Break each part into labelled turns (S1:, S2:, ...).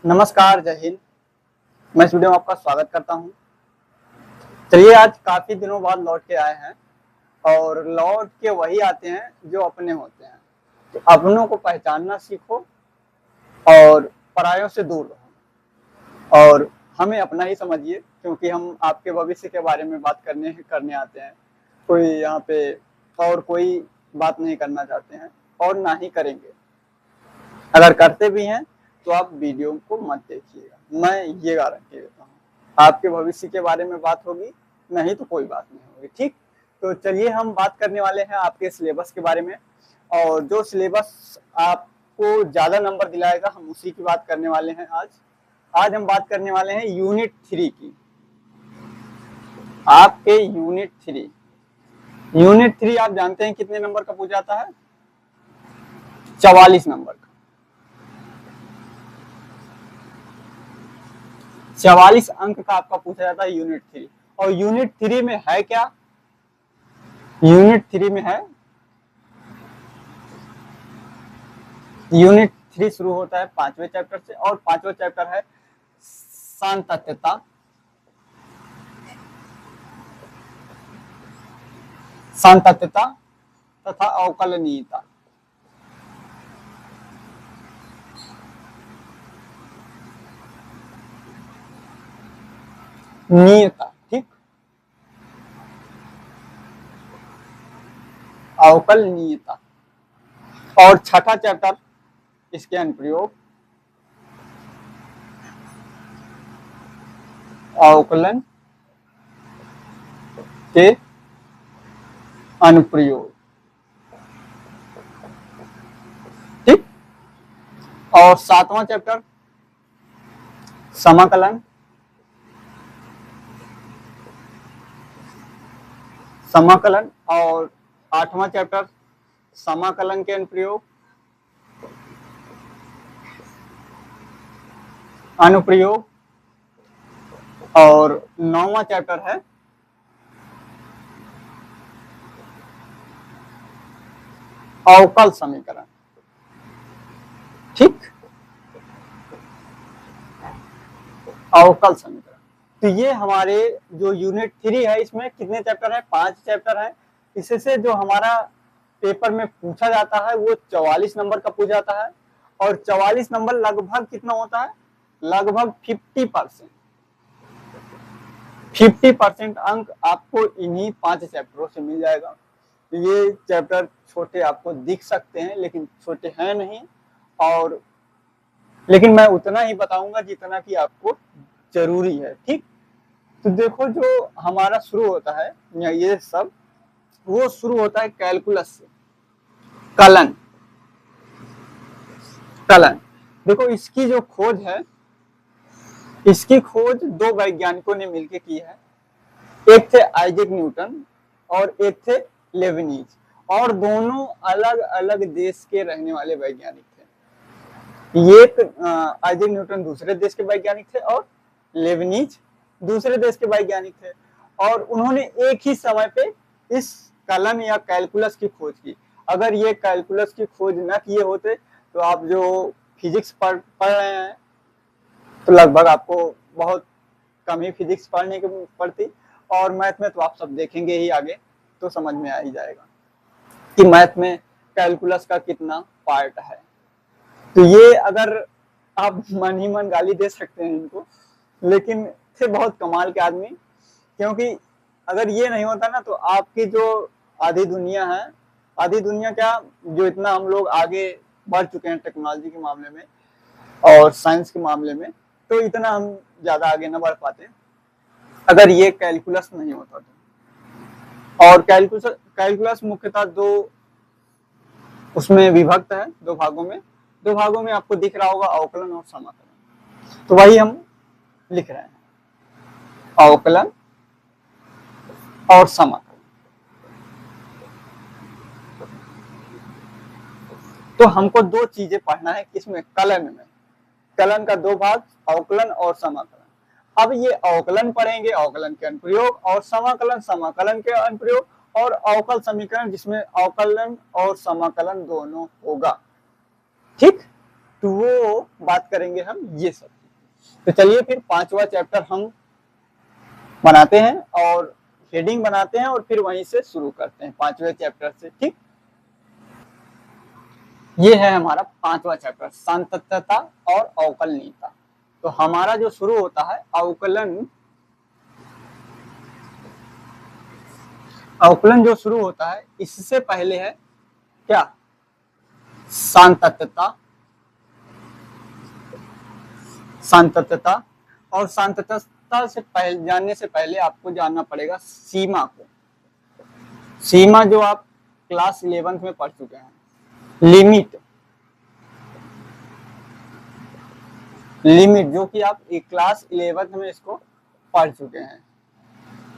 S1: नमस्कार, जय हिंद। मैं इस वीडियो में आपका स्वागत करता हूं। चलिए, आज काफी दिनों बाद लौट के आए हैं और लौट के वही आते हैं जो अपने होते हैं। तो अपनों को पहचानना सीखो और परायों से दूर रहो और हमें अपना ही समझिए, क्योंकि हम आपके भविष्य के बारे में बात करने आते हैं। कोई यहाँ पे और कोई बात नहीं करना चाहते हैं और ना ही करेंगे। अगर करते भी हैं तो आप वीडियो को मत देखिएगा, मैं ये गारंटी देता हूँ। आपके भविष्य के बारे में बात होगी, नहीं तो कोई बात नहीं होगी। ठीक, तो चलिए हम बात करने वाले हैं आपके सिलेबस के बारे में, और जो सिलेबस आपको ज्यादा नंबर दिलाएगा हम उसी की बात करने वाले हैं। आज हम बात करने वाले हैं यूनिट 3 की। आपके यूनिट 3 आप जानते हैं कितने नंबर का पूछा जाता है? 44 नंबर का। 44 अंक का आपका पूछा जाता है यूनिट 3। और यूनिट 3 में है क्या? यूनिट 3 शुरू होता है 5वें चैप्टर से, और 5वां चैप्टर है सांतत्यता, तथा अवकलनीयता। नियता, ठीक, अवकलनीयता। और छठा चैप्टर इसके अनुप्रयोग, अवकलन के अनुप्रयोग, ठीक। और 7वां चैप्टर समाकलन, और 8वां चैप्टर समाकलन के अनुप्रयोग, और 9वां चैप्टर है अवकल समीकरण, ठीक, अवकल समीकरण। तो ये हमारे जो यूनिट 3 है, इसमें कितने चैप्टर है? 5 चैप्टर है। इससे जो हमारा पेपर में पूछा जाता है वो 44 नंबर का पूछा जाता है, और 44 नंबर लगभग कितना होता है? लगभग 50% अंक आपको इन्हीं 5 चैप्टरों से मिल जाएगा। ये चैप्टर छोटे आपको दिख सकते हैं, लेकिन छोटे हैं नहीं, और लेकिन मैं उतना ही बताऊंगा जितना कि आपको जरूरी है, ठीक। तो देखो, जो हमारा शुरू होता है ये सब, वो शुरू होता है कैलकुलस से, कलन। देखो, इसकी जो खोज है, इसकी खोज 2 वैज्ञानिकों ने मिलकर की है। एक थे आइजैक न्यूटन और एक थे लेबनीज, और दोनों अलग अलग देश के रहने वाले वैज्ञानिक थे। ये आइजैक न्यूटन दूसरे देश के वैज्ञानिक थे और लेबनीज दूसरे देश के वैज्ञानिक थे, और उन्होंने एक ही समय पे इस कलन या कैलकुलस की खोज की। अगर ये कैलकुलस की खोज न किए होते तो आप जो फिजिक्स पढ़ रहे हैं, तो लगभग आपको बहुत कम ही फिजिक्स पढ़ने की पड़ती, और मैथ में तो आप सब देखेंगे ही आगे, तो समझ में आ ही जाएगा कि मैथ में कैलकुलस का कितना पार्ट है। तो ये अगर आप मन ही मन गाली दे सकते हैं इनको, लेकिन थे बहुत कमाल के आदमी, क्योंकि अगर ये नहीं होता ना तो आपकी जो आधी दुनिया है, आधी दुनिया क्या, जो इतना हम लोग आगे बढ़ चुके हैं टेक्नोलॉजी के मामले में और साइंस के मामले में, तो इतना हम ज्यादा आगे न बढ़ पाते अगर ये कैलकुलस नहीं होता तो। और कैलकुलस मुख्यतः 2 उसमें विभक्त है, 2 भागों में आपको दिख रहा होगा, अवकलन और समाकलन। तो वही हम लिख रहे हैं, अवकलन और समाकलन। तो हमको 2 चीजें पढ़ना है किसमें? कलन में। कलन का 2 भाग, अवकलन और समाकलन। अब ये अवकलन पढ़ेंगे, अवकलन के अनुप्रयोग, और समाकलन के अनुप्रयोग, और अवकल समीकरण जिसमें अवकलन और समाकलन दोनों होगा, ठीक। तो वो बात करेंगे हम ये सब। तो चलिए फिर 5वां चैप्टर हम बनाते हैं और हेडिंग बनाते हैं और फिर वहीं से शुरू करते हैं 5वें चैप्टर से। ठीक, ये है हमारा 5वां चैप्टर, सांतत्यता और अवकलनीयता। तो हमारा जो शुरू होता है अवकलन जो शुरू होता है इससे पहले है क्या, सांतत्यता। और सांतत्यता से पहले जानने से पहले आपको जानना पड़ेगा सीमा को। सीमा जो आप क्लास 11th में पढ़ चुके हैं, लिमिट जो कि आप क्लास 11th में इसको पढ़ चुके हैं।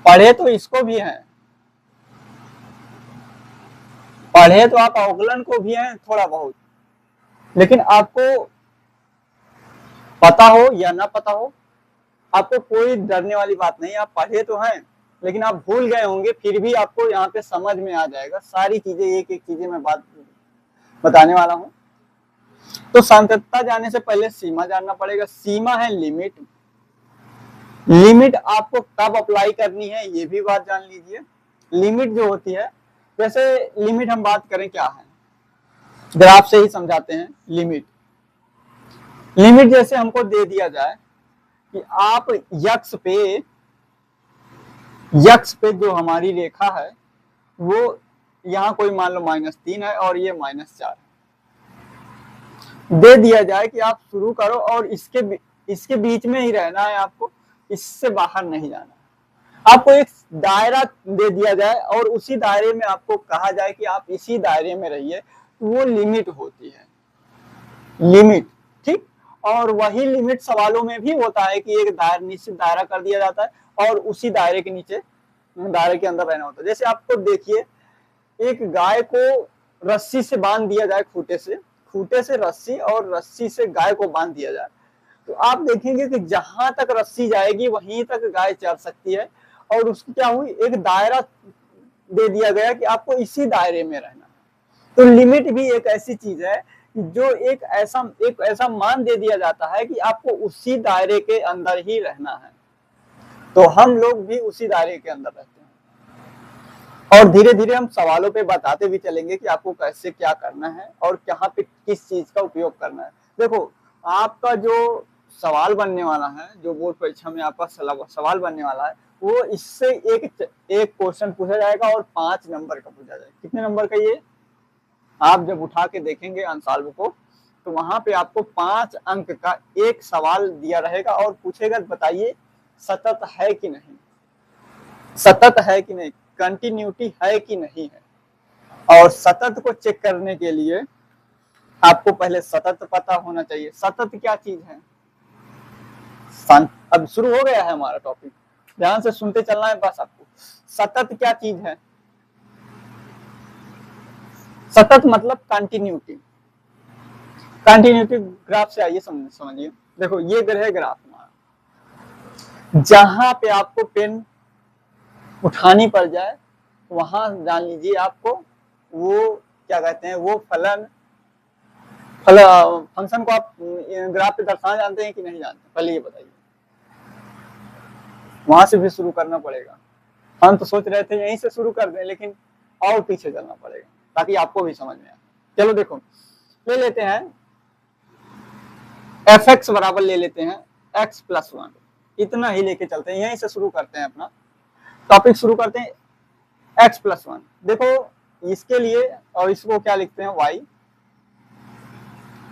S1: पढ़े तो इसको भी हैं, पढ़े तो आप अवकलन को भी हैं थोड़ा बहुत, लेकिन आपको पता हो या ना पता हो, आपको कोई डरने वाली बात नहीं। आप पढ़े तो हैं लेकिन आप भूल गए होंगे, फिर भी आपको यहाँ पे समझ में आ जाएगा सारी चीजें, एक एक चीजें मैं बात बताने वाला हूँ। तो सांतत्यता जानने से पहले सीमा जानना पड़ेगा। सीमा है लिमिट। लिमिट आपको कब अप्लाई करनी है ये भी बात जान लीजिए। लिमिट जो होती है, वैसे लिमिट हम बात करें क्या है, ग्राफ से ही समझाते हैं। लिमिट जैसे हमको दे दिया जाए कि आप यक्स पे जो हमारी रेखा है वो यहाँ कोई मान लो -3 है और ये -4 दे दिया जाए कि आप शुरू करो और इसके बीच में ही रहना है, आपको इससे बाहर नहीं जाना। आपको एक दायरा दे दिया जाए और उसी दायरे में आपको कहा जाए कि आप इसी दायरे में रहिए, वो लिमिट होती है, लिमिट। ठीक, और वही लिमिट सवालों में भी होता है कि एक निश्चित दायरा कर दिया जाता है और उसी दायरे के नीचे, दायरे के अंदर रहना होता है। जैसे आपको देखिए, एक गाय को रस्सी से बांध दिया जाए, खूंटे से रस्सी और रस्सी से गाय को बांध दिया जाए, तो आप देखेंगे कि जहां तक रस्सी जाएगी वहीं तक गाय चल सकती है। और उसकी क्या हुई, एक दायरा दे दिया गया कि आपको इसी दायरे में रहना। तो लिमिट भी एक ऐसी चीज है जो एक ऐसा मान दे दिया जाता है कि आपको उसी दायरे के अंदर ही रहना है। तो हम लोग भी उसी दायरे के अंदर रहते हैं और धीरे धीरे हम सवालों पे बताते भी चलेंगे कि आपको कैसे क्या करना है और कहाँ पे किस चीज का उपयोग करना है। देखो, आपका जो सवाल बनने वाला है, जो बोर्ड परीक्षा में आपका सवाल बनने वाला है, वो इससे एक क्वेश्चन पूछा जाएगा और 5 नंबर का पूछा जाएगा। कितने नंबर का ये, आप जब उठा के देखेंगे आंसर बुक को, तो वहां पे आपको 5 अंक का एक सवाल दिया रहेगा और पूछेगा बताइए सतत है कि नहीं, सतत है कि नहीं, कंटिन्यूटी है कि नहीं है। और सतत को चेक करने के लिए आपको पहले सतत पता होना चाहिए। सतत क्या चीज है, अब शुरू हो गया है हमारा टॉपिक, ध्यान से सुनते चलना है बस आपको। सतत क्या चीज है, सतत मतलब कंटिन्यूटी। कंटिन्यूटी ग्राफ से आइए समझिए। देखो, ये ग्रह ग्राफ हमारा, जहां पे आपको पेन उठानी पड़ जाए वहां जान लीजिए आपको वो क्या कहते हैं, वो फंक्शन को आप ग्राफ पे दर्शाना जानते हैं कि नहीं जानते, पहले ये बताइए। वहां से भी शुरू करना पड़ेगा। हम तो सोच रहे थे यहीं से शुरू कर दें, लेकिन और पीछे चलना पड़ेगा ताकि आपको भी समझ में आए। चलो देखो, ले लेते हैं fx बराबर ले लेते हैं x+1, इतना ही लेके चलते हैं, यहीं से शुरू करते हैं अपना टॉपिक, शुरू करते हैं x+1। देखो, इसके लिए और इसको क्या लिखते हैं y,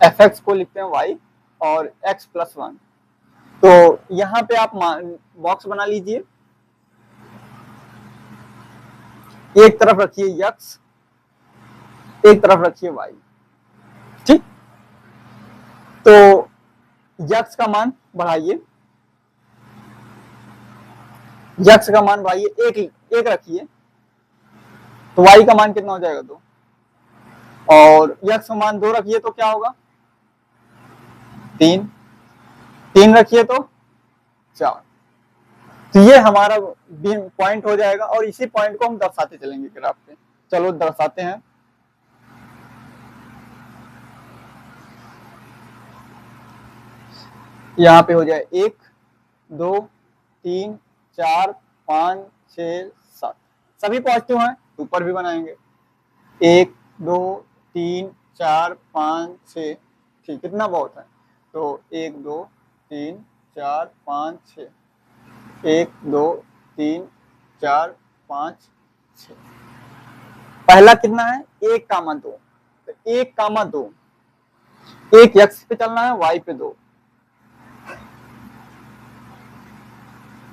S1: fx को लिखते हैं y और x+1। तो यहाँ पे आप बॉक्स बना लीजिए, एक तरफ रखिए x, एक तरफ रखिए y। ठीक, तो x का मान बढ़ाइए, x का मान बढ़ाइए, एक रखिए, तो y का मान कितना हो जाएगा 2, और x का मान 2 रखिए तो क्या होगा 3 रखिए तो 4। तो ये हमारा पॉइंट हो जाएगा और इसी पॉइंट को हम दर्शाते चलेंगे ग्राफ पे। चलो दर्शाते हैं। यहाँ पे हो जाए 1 2 3 4 5 6 7, सभी पॉजिटिव हैं तो ऊपर भी बनाएंगे 1 2 3 4 5 6, ठीक, कितना बहुत है तो 1 2 3 4 5 6, 1 2 3 4 5 6, पहला कितना है 1 कामा 2, तो 1 कामा 2, एक एक्स पे चलना है वाई पे 2,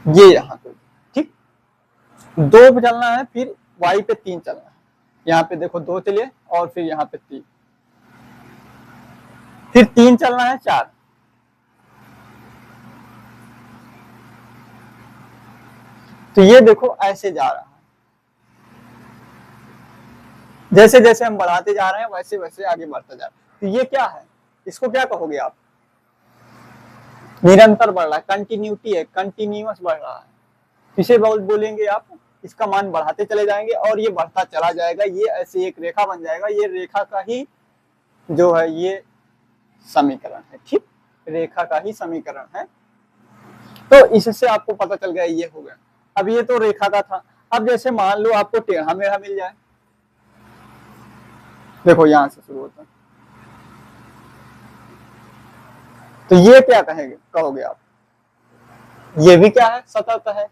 S1: ये यहाँ पे, ठीक, 2 पे चलना है फिर वाई पे 3 चलना है, यहाँ पे देखो 2 चलिए और फिर यहाँ पे 3, फिर 3 चलना है 4, तो ये देखो ऐसे जा रहा है, जैसे जैसे हम बढ़ाते जा रहे हैं वैसे वैसे आगे बढ़ता जा रहा है, तो ये क्या है, इसको क्या कहोगे आप, निरंतर बढ़ रहा है, कंटिन्यूटी है, कंटिन्यूअस बढ़ रहा है, इसे बोलेंगे आप, इसका मान बढ़ाते चले जाएंगे और ये बढ़ता चला जाएगा, ये ऐसे एक रेखा बन जाएगा, ये रेखा का ही जो है ये समीकरण है, ठीक, रेखा का ही समीकरण है, तो इससे आपको पता चल गया ये हो गया। अब ये तो रेखा का था, अब जैसे मान लो आपको टेढ़ा मेढ़ा मिल जाए, देखो यहां से शुरू होता है, तो ये क्या कहेंगे कहोगे आप, ये भी क्या है सतत है,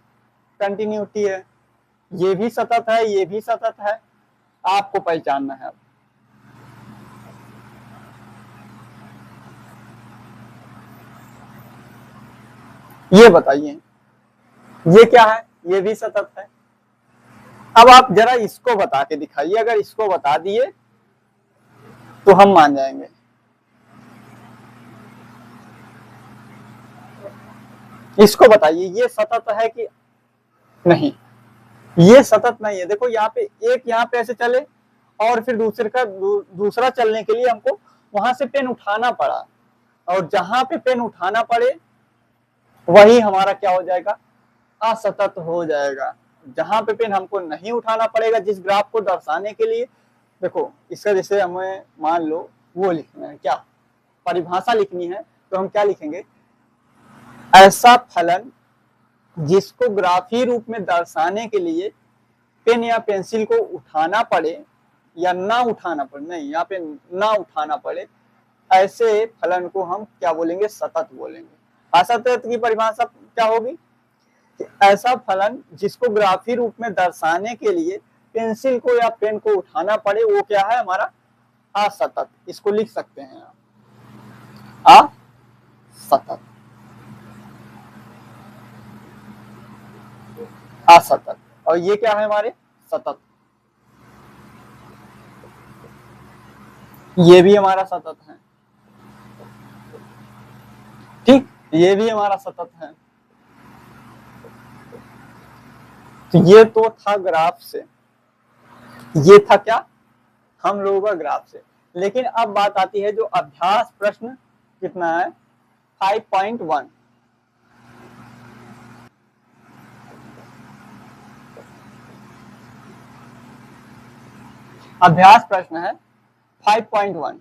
S1: कंटिन्यूटी है, ये भी सतत है, ये भी सतत है, आपको पहचानना है। अब ये बताइए ये क्या है, ये भी सतत है, अब आप जरा इसको बता के दिखाइए, अगर इसको बता दिए तो हम मान जाएंगे, इसको बताइए ये सतत है कि नहीं, ये सतत नहीं है, देखो यहाँ पे एक यहाँ पे ऐसे चले और फिर दूसरा चलने के लिए हमको वहां से पेन उठाना पड़ा, और जहां पे पेन उठाना पड़े वही हमारा क्या हो जाएगा, असतत हो जाएगा, जहां पे पेन हमको नहीं उठाना पड़ेगा जिस ग्राफ को दर्शाने के लिए, देखो इसका जैसे हमें मान लो वो लिखना है, क्या परिभाषा लिखनी है, तो हम क्या लिखेंगे, ऐसा फलन जिसको ग्राफी रूप में दर्शाने के लिए पेन या पेंसिल को उठाना पड़े या ना उठाना पड़े, नहीं यहाँ पे ना उठाना पड़े, ऐसे फलन को हम क्या बोलेंगे, सतत बोलेंगे। असतत की परिभाषा क्या होगी, ऐसा फलन जिसको ग्राफी रूप में दर्शाने के लिए पेंसिल को या पेन को उठाना पड़े वो क्या है हमारा, असतत, इसको लिख सकते हैं आप, असतत, असतत, और ये क्या है हमारे सतत, ये भी हमारा सतत है, ठीक, ये भी हमारा सतत है, तो ये तो था ग्राफ से, ये था क्या हम लोगों का ग्राफ से, लेकिन अब बात आती है जो अभ्यास प्रश्न कितना है 5.1, अभ्यास प्रश्न है 5.1,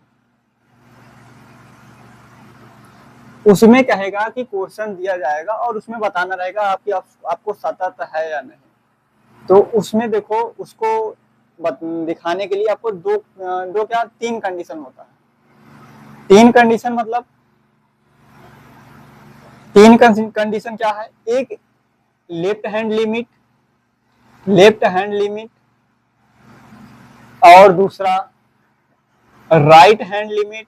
S1: उसमें कहेगा कि क्वेश्चन दिया जाएगा और उसमें बताना रहेगा आपको सतत है या नहीं, तो उसमें देखो उसको दिखाने के लिए आपको दो क्या 3 कंडीशन होता है, 3 कंडीशन मतलब 3 कंडीशन क्या है, एक लेफ्ट हैंड लिमिट और दूसरा राइट हैंड लिमिट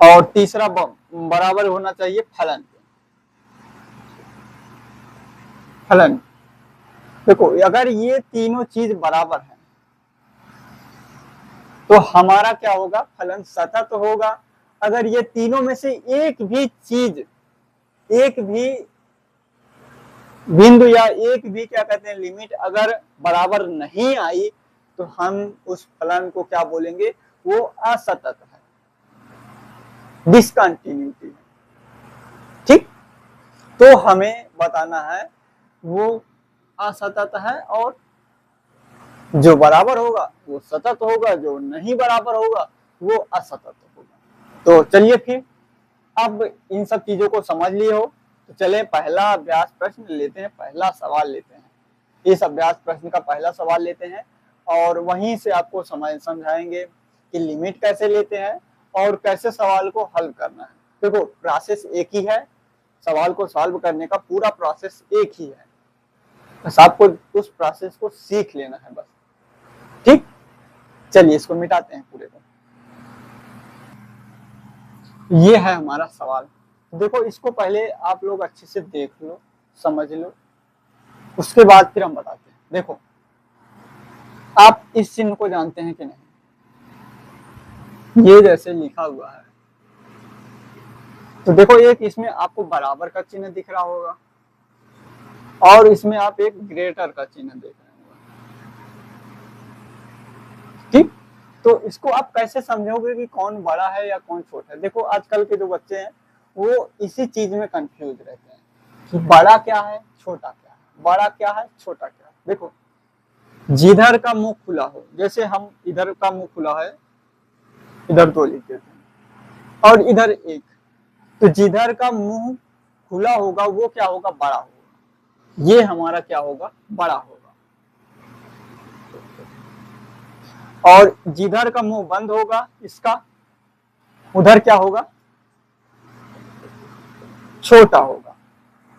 S1: और तीसरा बराबर होना चाहिए फलन। देखो अगर ये तीनों चीज बराबर है तो हमारा क्या होगा, फलन सतत होगा, अगर ये तीनों में से एक भी चीज, एक भी बिंदु या एक भी क्या कहते हैं लिमिट अगर बराबर नहीं आई तो हम उस फलन को क्या बोलेंगे, वो असतत है, डिसकंटिन्यूटी है, ठीक, तो हमें बताना है वो असतत है और जो बराबर होगा वो सतत होगा, जो नहीं बराबर होगा वो असतत होगा। तो चलिए फिर, अब इन सब चीजों को समझ लिए हो तो चले पहला अभ्यास प्रश्न लेते हैं, पहला सवाल लेते हैं। इस अभ्यास प्रश्न का पहला सवाल लेते हैं और वहीं से आपको समझाएंगे कि लिमिट कैसे लेते हैं और कैसे सवाल को हल करना है। देखो प्रोसेस एक ही है, सवाल को सॉल्व करने का पूरा प्रोसेस एक ही है, बस आपको उस प्रोसेस को सीख लेना है बस। ठीक, चलिए इसको मिटाते हैं पूरे को। ये है हमारा सवाल। देखो इसको पहले आप लोग अच्छे से देख लो, समझ लो, उसके बाद फिर हम बताते हैं। देखो आप इस चिन्ह को जानते हैं कि नहीं? ये जैसे लिखा हुआ है तो देखो एक इसमें आपको बराबर का चिन्ह दिख रहा होगा और इसमें आप एक ग्रेटर का चिन्ह देख रहे होंगे। ठीक, तो इसको आप कैसे समझोगे कि कौन बड़ा है या कौन छोटा है? देखो आजकल के जो बच्चे हैं वो इसी चीज में कंफ्यूज रहते हैं कि बड़ा क्या है छोटा क्या है, बड़ा क्या है छोटा क्या है। देखो जिधर का मुंह खुला हो, जैसे हम इधर का मुंह खुला है, इधर 2 लिख देते हैं और इधर 1, तो जिधर का मुंह खुला होगा वो क्या होगा? बड़ा होगा। ये हमारा क्या होगा? बड़ा होगा। और जिधर का मुंह बंद होगा इसका, उधर क्या होगा? छोटा होगा।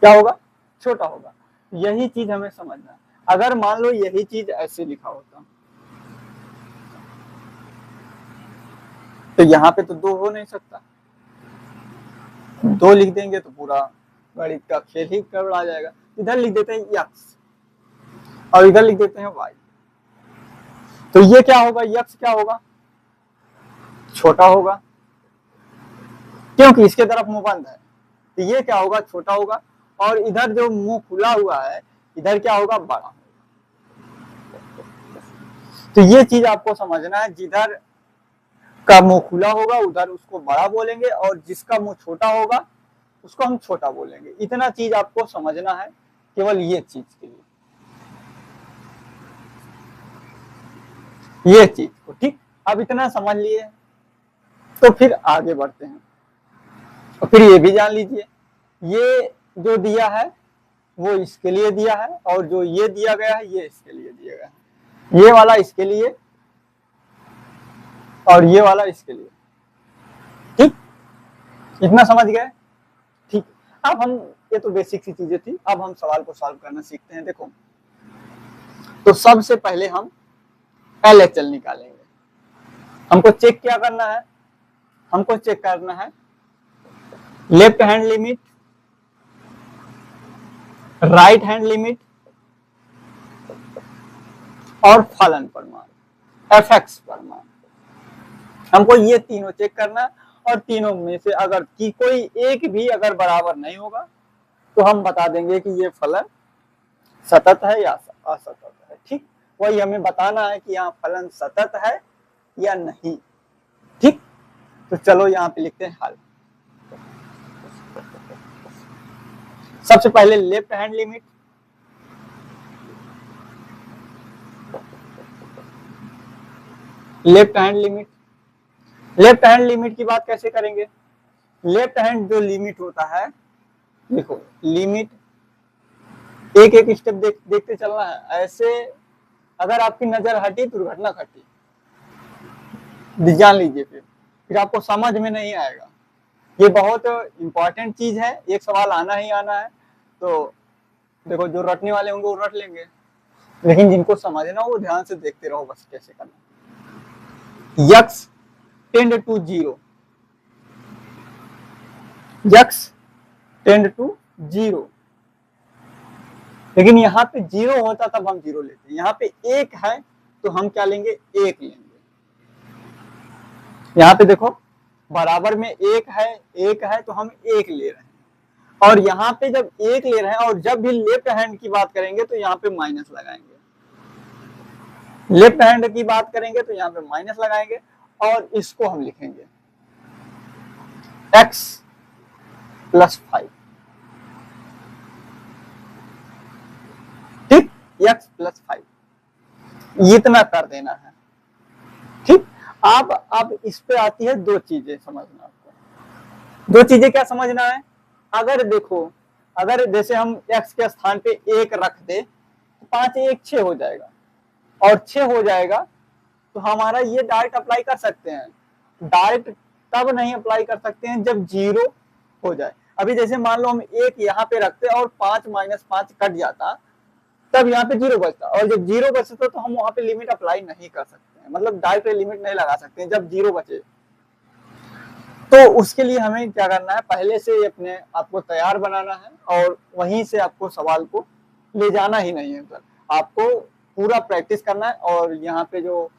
S1: क्या होगा? छोटा होगा। यही चीज हमें समझना है। अगर मान लो यही चीज ऐसे लिखा होता तो यहाँ पे तो 2 हो नहीं सकता, 2 लिख देंगे तो पूरा गणित का खेल ही गड़बड़ा जाएगा। इधर लिख देते हैं यक्स और इधर लिख देते हैं वाई, तो ये क्या होगा? यक्स क्या होगा? छोटा होगा, क्योंकि इसके तरफ मुंह बंद है, तो ये क्या होगा? छोटा होगा। और इधर जो मुंह खुला हुआ है इधर क्या होगा? बड़ा होगा। तो ये चीज आपको समझना है, जिधर का मुंह खुला होगा उधर उसको बड़ा बोलेंगे और जिसका मुंह छोटा होगा उसको हम छोटा बोलेंगे। इतना चीज आपको समझना है केवल ये चीज के लिए, ये चीज को। ठीक, अब इतना समझ लिए तो फिर आगे बढ़ते हैं। और फिर ये भी जान लीजिए, ये जो दिया है वो इसके लिए दिया है और जो ये दिया गया है ये इसके लिए दिया गया है। ये वाला इसके लिए और ये वाला इसके लिए। ठीक, इतना समझ गए? ठीक, अब हम, ये तो बेसिक सी चीजें थी, अब हम सवाल को सॉल्व करना सीखते हैं। देखो तो सबसे पहले हम LHL निकालेंगे। हमको चेक क्या करना है? हमको चेक करना है left hand limit, right hand limit और फलन परिमाण, FX परिमाण। हमको ये तीनों चेक करना है और तीनों में से अगर की कोई एक भी अगर बराबर नहीं होगा तो हम बता देंगे कि ये फलन सतत है या असतत है। ठीक, वही हमें बताना है कि यहाँ फलन सतत है या नहीं। ठीक, तो चलो यहाँ पे लिखते हैं हल। सबसे पहले left hand limit, left hand limit. Left hand limit की बात कैसे करेंगे? लेफ्ट हैंड जो लिमिट होता है, देखो लिमिट एक एक स्टेप देखते चलना है। ऐसे अगर आपकी नजर हटी दुर्घटना घटी, जान लीजिए, फिर आपको समझ में नहीं आएगा। ये बहुत इंपॉर्टेंट चीज है, एक सवाल आना ही आना है। तो देखो जो रटने वाले होंगे वो रट लेंगे, लेकिन जिनको समझना वो ध्यान से देखते रहो बस कैसे करना। X tend to 0, x tend to 0, लेकिन यहाँ पे 0 होता तब हम 0 लेते हैं। यहाँ पे 1 है तो हम क्या लेंगे? 1 लेंगे। यहाँ पे देखो बराबर में 1 है तो हम 1 ले रहे हैं। और यहाँ पे जब 1 ले रहे हैं और जब भी लेफ्ट हैंड की बात करेंगे तो यहाँ पे माइनस लगाएंगे। लेफ्ट हैंड की बात करेंगे तो यहाँ पे माइनस लगाएंगे और इसको हम लिखेंगे x + 5। ठीक, x + 5 इतना कर देना है। ठीक, अब इस पे आती है 2 चीजें समझना आपको। दो चीजें क्या समझना है, अगर देखो, अगर जैसे हम x के स्थान पे 1 रख दे तो 5 1 6 हो जाएगा, और 6 हो जाएगा तो हमारा ये डायरेक्ट अप्लाई कर सकते हैं। डायरेक्ट तब नहीं अप्लाई कर सकते हैं जब 0 हो जाए। अभी जैसे मान लो हम 1 यहाँ पे रखते और 5 - 5 कट जाता, तब यहाँ पे 0 बचता, और जब 0 बचता तो हम वहां पे लिमिट अप्लाई नहीं कर सकते हैं, मतलब डायरेक्ट लिमिट नहीं लगा सकते हैं जब 0 बचे। तो उसके लिए हमें क्या करना है, पहले से अपने आपको तैयार बनाना है और वहीं से आपको सवाल को ले जाना ही नहीं है सर, आपको पूरा प्रैक्टिस करना है। और यहाँ पे जो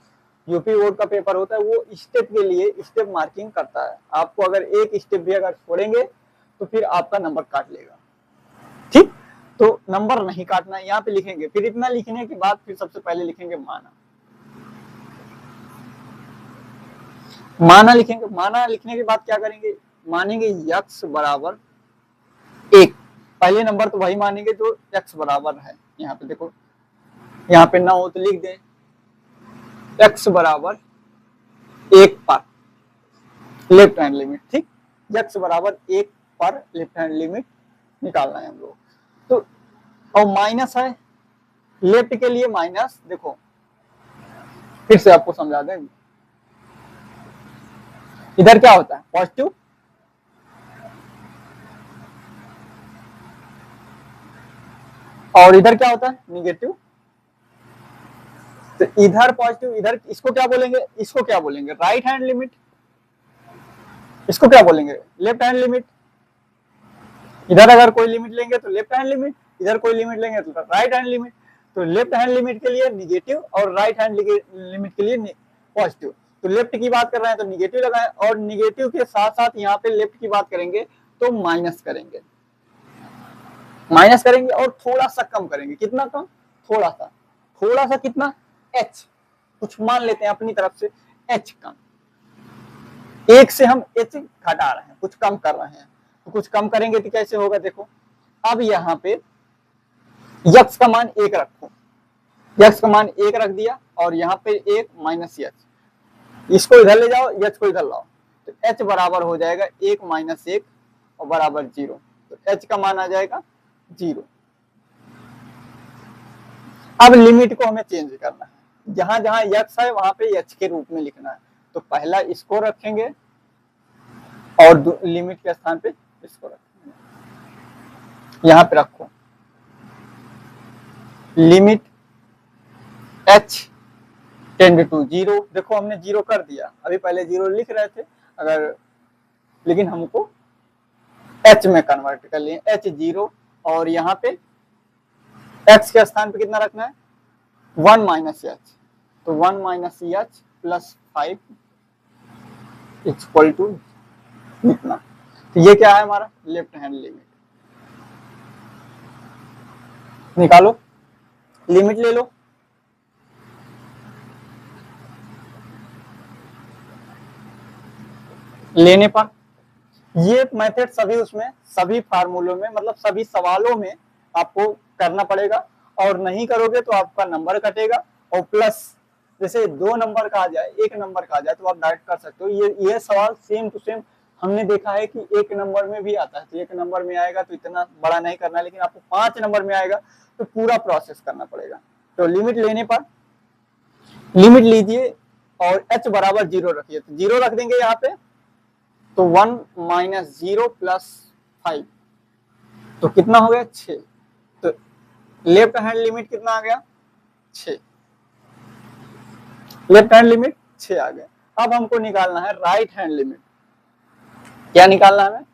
S1: यूपी बोर्ड का पेपर होता है वो स्टेप के लिए स्टेप मार्किंग करता है, आपको अगर एक स्टेप भी अगर छोड़ेंगे तो फिर आपका नंबर काट लेगा। ठीक, तो नंबर नहीं काटना है, यहाँ पे लिखेंगे, फिर इतना लिखने के बाद फिर सबसे पहले लिखेंगे माना। माना लिखेंगे, माना लिखने के बाद क्या करेंगे, मानेंगे x बराबर 1, पहले नंबर तो वही मानेंगे जो x बराबर है। यहाँ पे देखो, यहाँ पे ना हो तो लिख दें x बराबर 1 पर लेफ्ट हैंड लिमिट। ठीक, x बराबर 1 पर लेफ्ट हैंड लिमिट निकालना है हम लोग। तो और माइनस है, लेफ्ट के लिए माइनस, देखो फिर से आपको समझा दें, इधर क्या होता है पॉजिटिव, और इधर क्या होता है निगेटिव। तो इधर पॉजिटिव, इधर इसको क्या बोलेंगे, इसको क्या बोलेंगे राइट हैंड लिमिट, इसको क्या बोलेंगे लेफ्ट हैंड लिमिट। इधर अगर कोई लिमिट लेंगे तो लेफ्ट हैंड लिमिट, इधर कोई लिमिट लेंगे तो राइट हैंड लिमिट। तो लेफ्ट हैंड लिमिट के लिए निगेटिव और राइट हैंड लिमिट के लिए पॉजिटिव। तो लेफ्ट की बात कर रहे हैं तो निगेटिव लगाएं, और निगेटिव के साथ साथ यहाँ पे लेफ्ट की बात करेंगे तो माइनस करेंगे, माइनस करेंगे और थोड़ा सा कम करेंगे। कितना कम, थोड़ा सा, थोड़ा सा कितना h, कुछ मान लेते हैं अपनी तरफ से h कम, 1 से हम h घटा रहे हैं, कुछ कम कर रहे हैं। तो कुछ कम करेंगे तो कैसे होगा, देखो अब यहाँ पे x का मान 1 रखो, x का मान 1 रख दिया, और यहाँ पे 1 माइनस h, इसको इधर ले जाओ, h को इधर लाओ, तो h बराबर हो जाएगा 1 माइनस 1 और बराबर 0। तो h का मान आ जाएगा 0। अब लिमिट को हमें चेंज करना है, जहां जहां x है वहां पे h के रूप में लिखना है। तो पहला इसको रखेंगे और लिमिट के स्थान पे इसको रखेंगे, यहां पे रखो लिमिट h टेंड टू 0। देखो हमने 0 कर दिया, अभी पहले 0 लिख रहे थे अगर, लेकिन हमको h में कन्वर्ट कर लिए, h 0, और यहाँ पे x के स्थान पे कितना रखना है 1 माइनस h, तो 1 minus h plus 5 equal to इतना। तो ये क्या है हमारा लेफ्ट हैंड लिमिट। निकालो, लिमिट ले लो, लेने पर ये मेथड सभी उसमें, सभी फार्मूलों में, मतलब सभी सवालों में आपको करना पड़ेगा, और नहीं करोगे तो आपका नंबर कटेगा। और प्लस जैसे 2 नंबर का आ जाए, 1 नंबर का आ जाए तो आप डायरेक्ट कर सकते हो। ये सवाल सेम टू सेम हमने देखा है कि 1 नंबर में भी आता है, तो 1 नंबर में आएगा तो इतना बड़ा नहीं करना, लेकिन आपको 5 नंबर में आएगा तो पूरा प्रोसेस करना पड़ेगा। तो लिमिट लेने पर लिमिट लीजिए और h बराबर 0 रखिए, तो 0 रख देंगे यहाँ पे, तो 1 माइनस 0 प्लस 5, तो कितना हो गया 6। तो लेफ्ट हैंड लिमिट कितना आ गया 6, लेफ्ट हैंड लिमिट 6 आ गया। अब हमको निकालना है राइट हैंड लिमिट। क्या निकालना है हमें,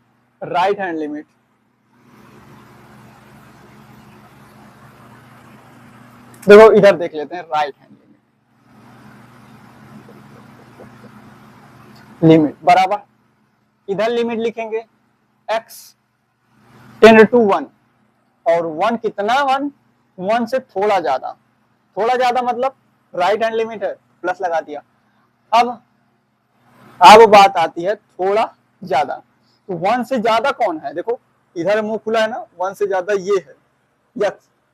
S1: राइट हैंड लिमिट। देखो इधर देख लेते हैं राइट हैंड लिमिट बराबर, इधर लिमिट लिखेंगे x टेंड टू 1, और 1 कितना 1 से थोड़ा ज्यादा, थोड़ा ज्यादा मतलब राइट हैंड लिमिट है, प्लस लगा दिया। अब बात आती है थोड़ा ज्यादा, तो 1 से ज्यादा कौन है, देखो इधर मुंह खुला है ना, 1 से ज्यादा ये है x,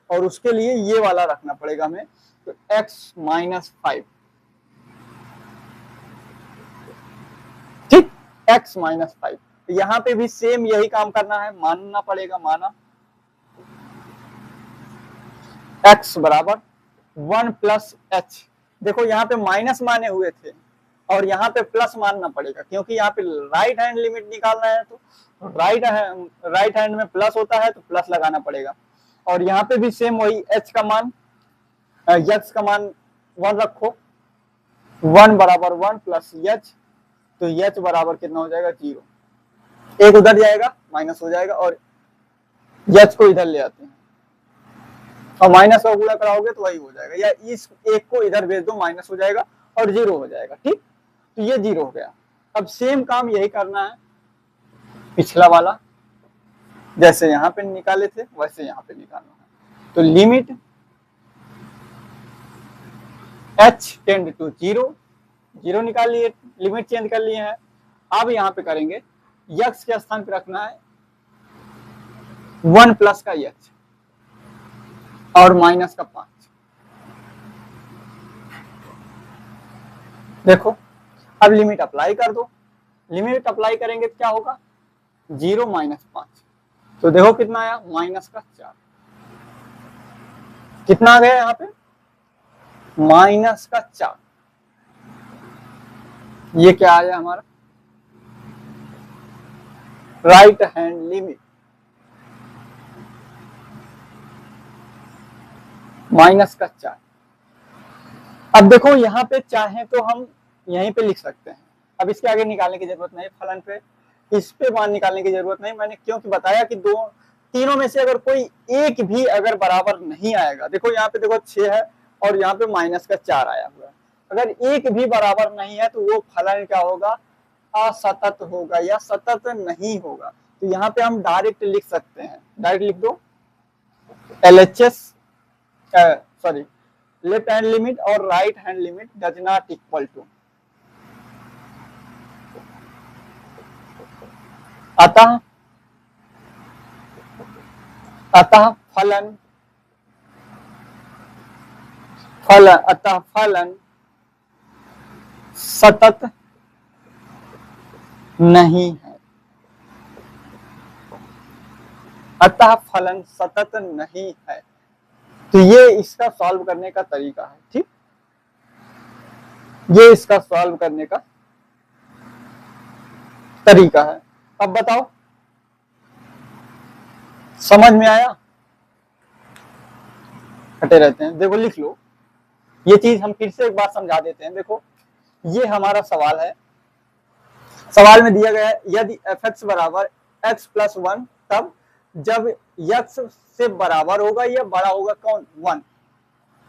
S1: और उसके लिए ये वाला रखना पड़ेगा हमें, तो x माइनस 5, ठीक, x माइनस 5। यहाँ पे भी सेम यही काम करना है, मानना पड़ेगा, माना x बराबर 1 प्लस एच। देखो यहाँ पे माइनस माने हुए थे और यहाँ पे प्लस मानना पड़ेगा, क्योंकि यहाँ पे राइट हैंड लिमिट निकालना है, तो राइट हैंड में प्लस होता है तो प्लस लगाना पड़ेगा। और यहाँ पे भी सेम वही h का मान, x का मान 1 रखो, 1 बराबर 1 प्लस h, तो h बराबर कितना हो जाएगा 0, एक उधर जाएगा माइनस हो जाएगा और h को इधर ले आते हैं और माइनस का गुणा कराओगे तो वही हो जाएगा, या इस एक को इधर भेज दो माइनस हो जाएगा और 0 हो जाएगा। ठीक, तो ये 0 हो गया। अब सेम काम यही करना है पिछला वाला, जैसे यहाँ पे निकाले थे वैसे यहाँ पे निकालना है। तो लिमिट h टेंड टू 0, 0 निकाल लिए, लिमिट चेंज कर लिए हैं। अब यहाँ पे करेंगे x के स्थान पे रखना है 1 प्लस का h और माइनस का 5। देखो अब लिमिट अप्लाई कर दो, लिमिट अप्लाई करेंगे तो क्या होगा 0 माइनस 5, तो देखो कितना आया माइनस का 4। कितना आ गया यहाँ पे माइनस का 4। ये क्या आया हमारा राइट हैंड लिमिट माइनस का 4। अब देखो यहाँ पे चाहे तो हम यहीं पे लिख सकते हैं, अब इसके आगे निकालने की जरूरत नहीं, फलन पे इस पे मान निकालने की जरूरत नहीं। मैंने क्योंकि बताया कि तीनों में से अगर कोई एक भी अगर बराबर नहीं आएगा, देखो यहाँ पे देखो 6 है और यहाँ पे माइनस का 4 आया हुआ है, अगर एक भी बराबर नहीं है तो वो फलन क्या होगा असतत होगा या सतत नहीं होगा। तो यहाँ पे हम डायरेक्ट लिख सकते हैं, डायरेक्ट लिख दो LHS sorry left hand limit और right hand limit does not equal to, अतः फलन सतत नहीं है, अतः फलन सतत नहीं है। तो ये इसका सॉल्व करने का तरीका है। ठीक, ये इसका सॉल्व करने का तरीका है। अब बताओ समझ में आया? हटे रहते हैं, देखो लिख लो, ये चीज हम फिर से एक बार समझा देते हैं। देखो ये हमारा सवाल है, सवाल में दिया गया है यदि fx बराबर x प्लस 1 तब जब x से बराबर होगा या बड़ा होगा कौन 1,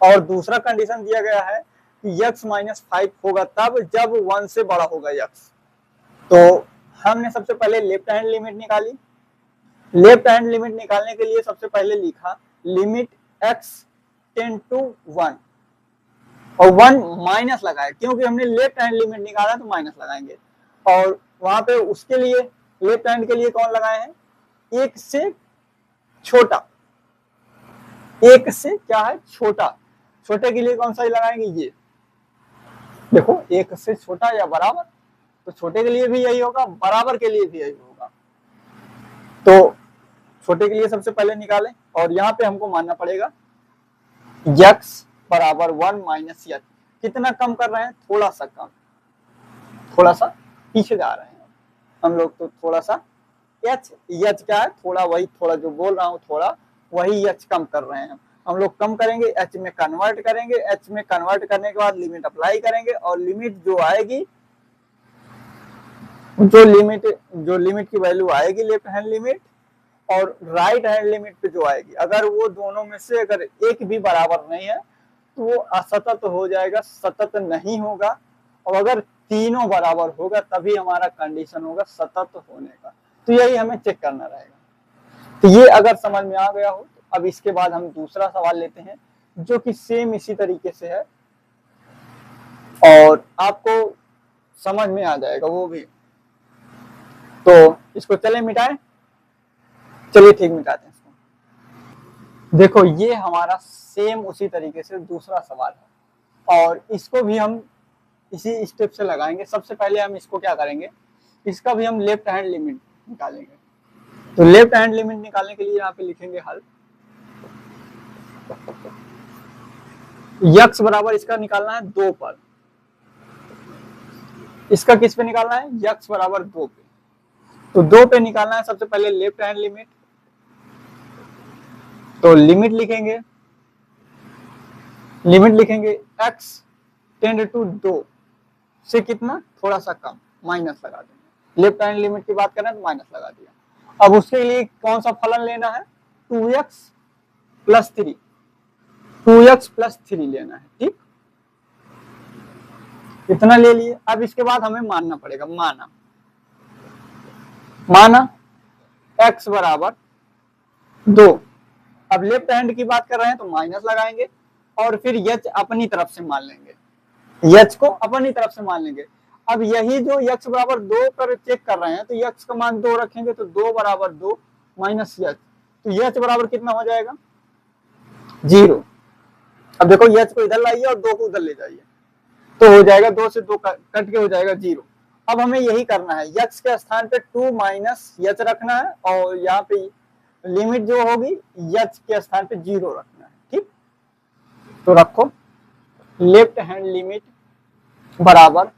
S1: और दूसरा कंडीशन दिया गया है कि x माइनस 5 होगा तब जब 1 से बड़ा होगा x। तो हमने सबसे पहले लेफ्ट हैंड लिमिट निकाली, लेफ्ट हैंड लिमिट निकालने के लिए सबसे पहले लिखा लिमिट x टेंड टू 1 और 1 माइनस लगाए, क्योंकि हमने लेफ्ट हैंड लिमिट निकाला तो माइनस लगाएंगे। और वहां पे उसके लिए लेफ्ट हैंड के लिए कौन लगाए हैं, एक से छोटा, एक से क्या है छोटा, छोटे के लिए कौन सा ही लगाएंगे ये, देखो एक से छोटा या बराबर, तो छोटे के लिए भी यही होगा, बराबर के लिए भी यही होगा। तो छोटे के लिए सबसे पहले निकालें और यहाँ पे हमको मानना पड़ेगा x बराबर 1 माइनस h। कितना कम कर रहे हैं, थोड़ा सा कम, थोड़ा सा पीछे जा रहे हैं हम लोग, तो थोड़ा सा h क्या है थोड़ा, वही थोड़ा जो बोल रहा हूँ थोड़ा वही h कम कर रहे हैं हम लोग। कम करेंगे h में कन्वर्ट करेंगे, h में कन्वर्ट करने के बाद लिमिट अप्लाई करेंगे और लिमिट जो आएगी, जो लिमिट की वैल्यू आएगी लेफ्ट हैंड लिमिट और राइट हैंड लिमिट पे जो आएगी, अगर वो दोनों में से अगर एक भी बराबर नहीं है तो वो असतत हो जाएगा, सतत नहीं होगा। और अगर तीनों बराबर होगा तभी हमारा कंडीशन होगा सतत होने का। तो यही हमें चेक करना रहेगा। तो ये अगर समझ में आ गया हो तो अब इसके बाद हम दूसरा सवाल लेते हैं जो कि सेम इसी तरीके से है और आपको समझ में आ जाएगा वो भी। तो इसको चले मिटाएं, चलिए ठीक मिटाते हैं इसको। देखो ये हमारा सेम उसी तरीके से दूसरा सवाल है और इसको भी हम इसी स्टेप से लगाएंगे। सबसे पहले हम इसको क्या करेंगे, इसका भी हम लेफ्ट हैंड लिमिट निकालेंगे। तो लेफ्ट हैंड लिमिट निकालने के लिए यहाँ पे लिखेंगे हल। यक्स बराबर इसका निकालना है 2 पर, इसका किस पे निकालना है, यक्स बराबर 2 पे। तो 2 पे निकालना है सबसे पहले लेफ्ट हैंड लिमिट। तो लिमिट लिखेंगे x टेंड टू 2 से कितना, थोड़ा सा कम, माइनस लगा देंगे। लेफ्ट हैंड लिमिट की बात करें तो माइनस लगा दिया। अब उसके लिए कौन सा फलन लेना है, 2x प्लस 3, 2x प्लस 3 लेना है, ठीक। इतना ले लिए। अब इसके बाद हमें मानना पड़ेगा, माना x बराबर 2। अब लेफ्ट हैंड की बात कर रहे हैं तो माइनस लगाएंगे और फिर h अपनी तरफ से मान लेंगे, h को अपनी तरफ से मान लेंगे। अब यही जो x बराबर 2 पर चेक कर रहे हैं तो x का मान 2 रखेंगे तो 2 बराबर 2 माइनस h, तो h बराबर कितना हो जाएगा, 0। अब देखो h को इधर लाइए और 2 को उधर ले जाइए तो हो जाएगा 2 से 2 कट के हो जाएगा 0। अब हमें यही करना है, x के स्थान पे 2 माइनस h रखना है और यहाँ पे लिमिट जो होगी h के स्थान पे 0 रखना है, ठीक। तो रखो लेफ्ट हैंड लिमिट बराबर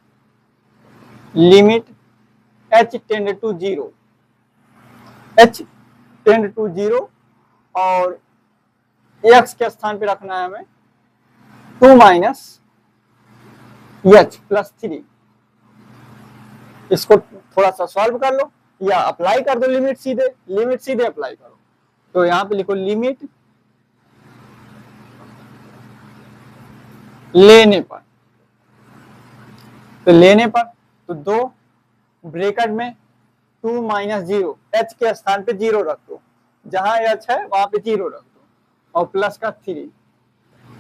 S1: limit h tend to 0, h tend to 0 और x के स्थान पे रखना है हमें 2 माइनस h प्लस 3। इसको थोड़ा सा सॉल्व कर लो या अप्लाई कर दो लिमिट सीधे अप्लाई करो। तो यहाँ पे लिखो लिमिट लेने पर, तो 2 ब्रैकेट में 2 माइनस 0, h के स्थान पे 0 रख दो, जहां h है वहां पे 0 रख दो और प्लस का 3।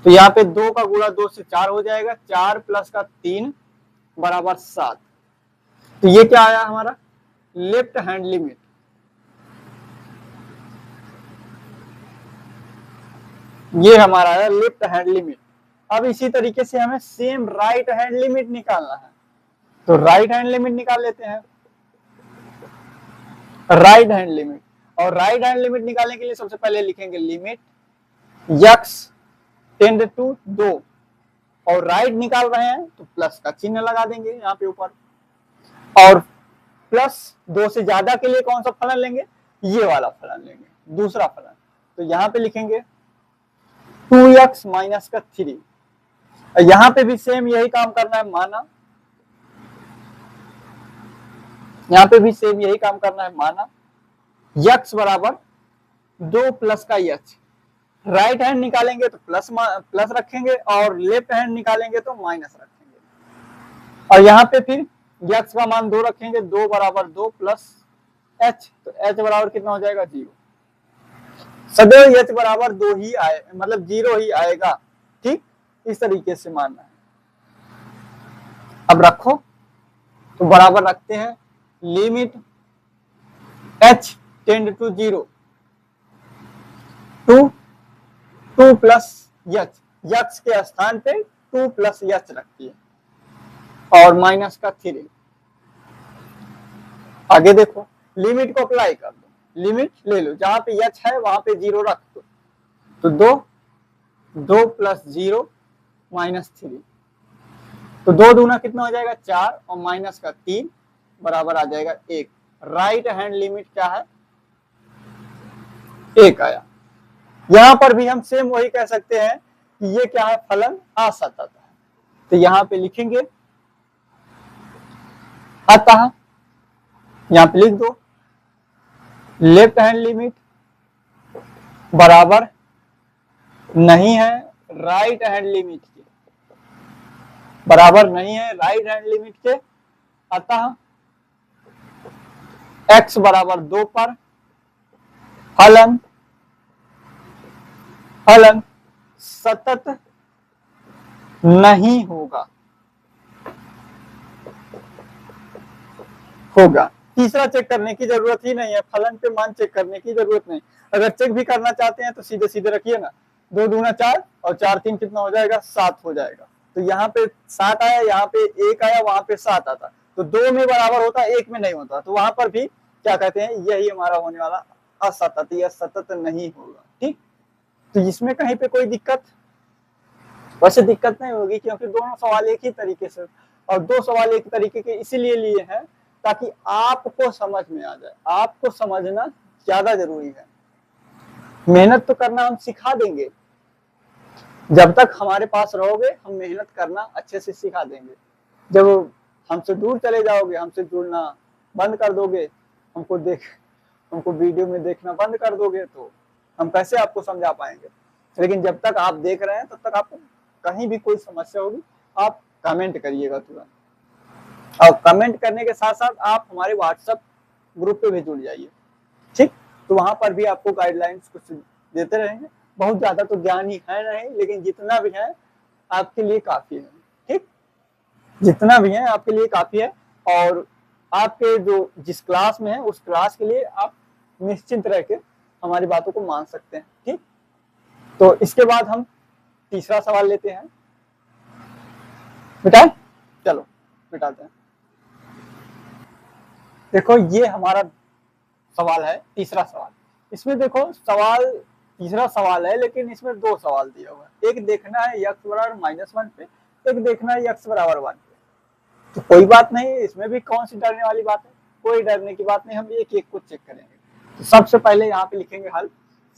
S1: तो यहाँ पे 2 का गुणा 2 से 4 हो जाएगा, 4 प्लस का 3 बराबर 7। तो ये क्या आया हमारा, लेफ्ट हैंड लिमिट। ये हमारा है लेफ्ट हैंड लिमिट। अब इसी तरीके से हमें सेम राइट हैंड लिमिट निकालना है, तो राइट हैंड लिमिट निकाल लेते हैं। राइट हैंड लिमिट, और राइट हैंड लिमिट निकालने के लिए सबसे पहले लिखेंगे लिमिट x टेंड टू 2 और राइट निकाल रहे हैं तो प्लस का चिन्ह लगा देंगे यहाँ पे ऊपर, और प्लस 2 से ज्यादा के लिए कौन सा फलन लेंगे, ये वाला फलन लेंगे, दूसरा फलन। तो यहाँ पे लिखेंगे 2x माइनस का 3। यहाँ पे भी सेम यही काम करना है, माना यहाँ पे भी सेम यही काम करना है, माना x बराबर 2 प्लस का h। राइट हैंड निकालेंगे तो प्लस रखेंगे और लेफ्ट हैंड निकालेंगे तो माइनस रखेंगे। और यहाँ पे फिर x का मान 2 रखेंगे, 2 बराबर 2 प्लस h, तो h बराबर कितना हो जाएगा, 0। सदैव h बराबर 2 ही आए, मतलब 0 ही आएगा, ठीक। इस तरीके से मानना है। अब रखो, तो बराबर रखते हैं limit h tend to 0 2 plus h के स्थान पे 2 प्लस h रखती है और माइनस का 3। आगे देखो, लिमिट को अप्लाई कर दो, लिमिट ले लो, जहां पे h है वहां पे 0 रख दो, तो 2 प्लस 0 माइनस 3, तो 2 दूना कितना हो जाएगा, 4 और माइनस का 3 बराबर आ जाएगा 1। राइट हैंड लिमिट क्या है, 1 आया। यहां पर भी हम सेम वही कह सकते हैं कि ये क्या है, फलन असतत है। तो यहां पे लिखेंगे अतः, यहां पे लिख दो लेफ्ट हैंड लिमिट बराबर नहीं है राइट हैंड लिमिट के, बराबर नहीं है राइट हैंड लिमिट के। अतः x बराबर 2 पर फलन सतत नहीं होगा। तीसरा चेक करने की जरूरत ही नहीं है, फलन पे मान चेक करने की जरूरत नहीं। अगर चेक भी करना चाहते हैं तो सीधे सीधे रखिए ना, 2 दूना 4 और 4 3 कितना हो जाएगा, 7 हो जाएगा। तो यहाँ पे 7 आया, यहाँ पे 1 आया, वहां पे 7 आता, तो 2 में बराबर होता है, 1 में नहीं होता, तो वहां पर भी क्या कहते हैं, यही हमारा होने वाला असतत, यह सतत नहीं होगा। ठीक, तो इसमें कहीं पे कोई दिक्कत, वैसे दिक्कत नहीं होगी क्योंकि दोनों सवाल एक ही तरीके से, और 2 सवाल एक तरीके के इसीलिए लिए हैं ताकि आपको समझ में आ जाए। आपको समझना ज्यादा जरूरी है। मेहनत तो करना हम सिखा देंगे, जब तक हमारे पास रहोगे हम मेहनत करना अच्छे से सिखा देंगे। जब हमसे दूर चले जाओगे, हमसे जुड़ना बंद कर दोगे, हमको वीडियो में देखना बंद कर दोगे, तो हम कैसे आपको समझा पाएंगे। लेकिन जब तक आप देख रहे हैं तब तक आपको कहीं भी कोई समस्या होगी आप कमेंट करिएगा तुरंत, और कमेंट करने के साथ साथ आप हमारे व्हाट्सएप ग्रुप पे भी जुड़ जाइए। ठीक, तो वहां पर भी आपको गाइडलाइंस कुछ देते रहेंगे। बहुत ज्यादा तो ज्ञान ही है नहीं, लेकिन जितना भी है आपके लिए काफी है। ठीक, जितना भी है आपके लिए काफी है, और आपके जो जिस क्लास में है उस क्लास के लिए आप निश्चिंत रह के हमारी बातों को मान सकते हैं। ठीक, तो इसके बाद हम तीसरा सवाल लेते हैं। मिटाए, चलो मिटाते हैं। देखो ये हमारा सवाल है, तीसरा सवाल। इसमें देखो सवाल तीसरा सवाल है, लेकिन इसमें 2 सवाल दिया हुआ है। एक देखना है x बराबर -1 पे, एक देखना है x बराबर 1 पे। तो कोई बात नहीं, इसमें भी कौन सी डरने वाली बात है, कोई डरने की बात नहीं, हम एक एक को चेक करेंगे। तो सबसे पहले यहाँ पे लिखेंगे हल।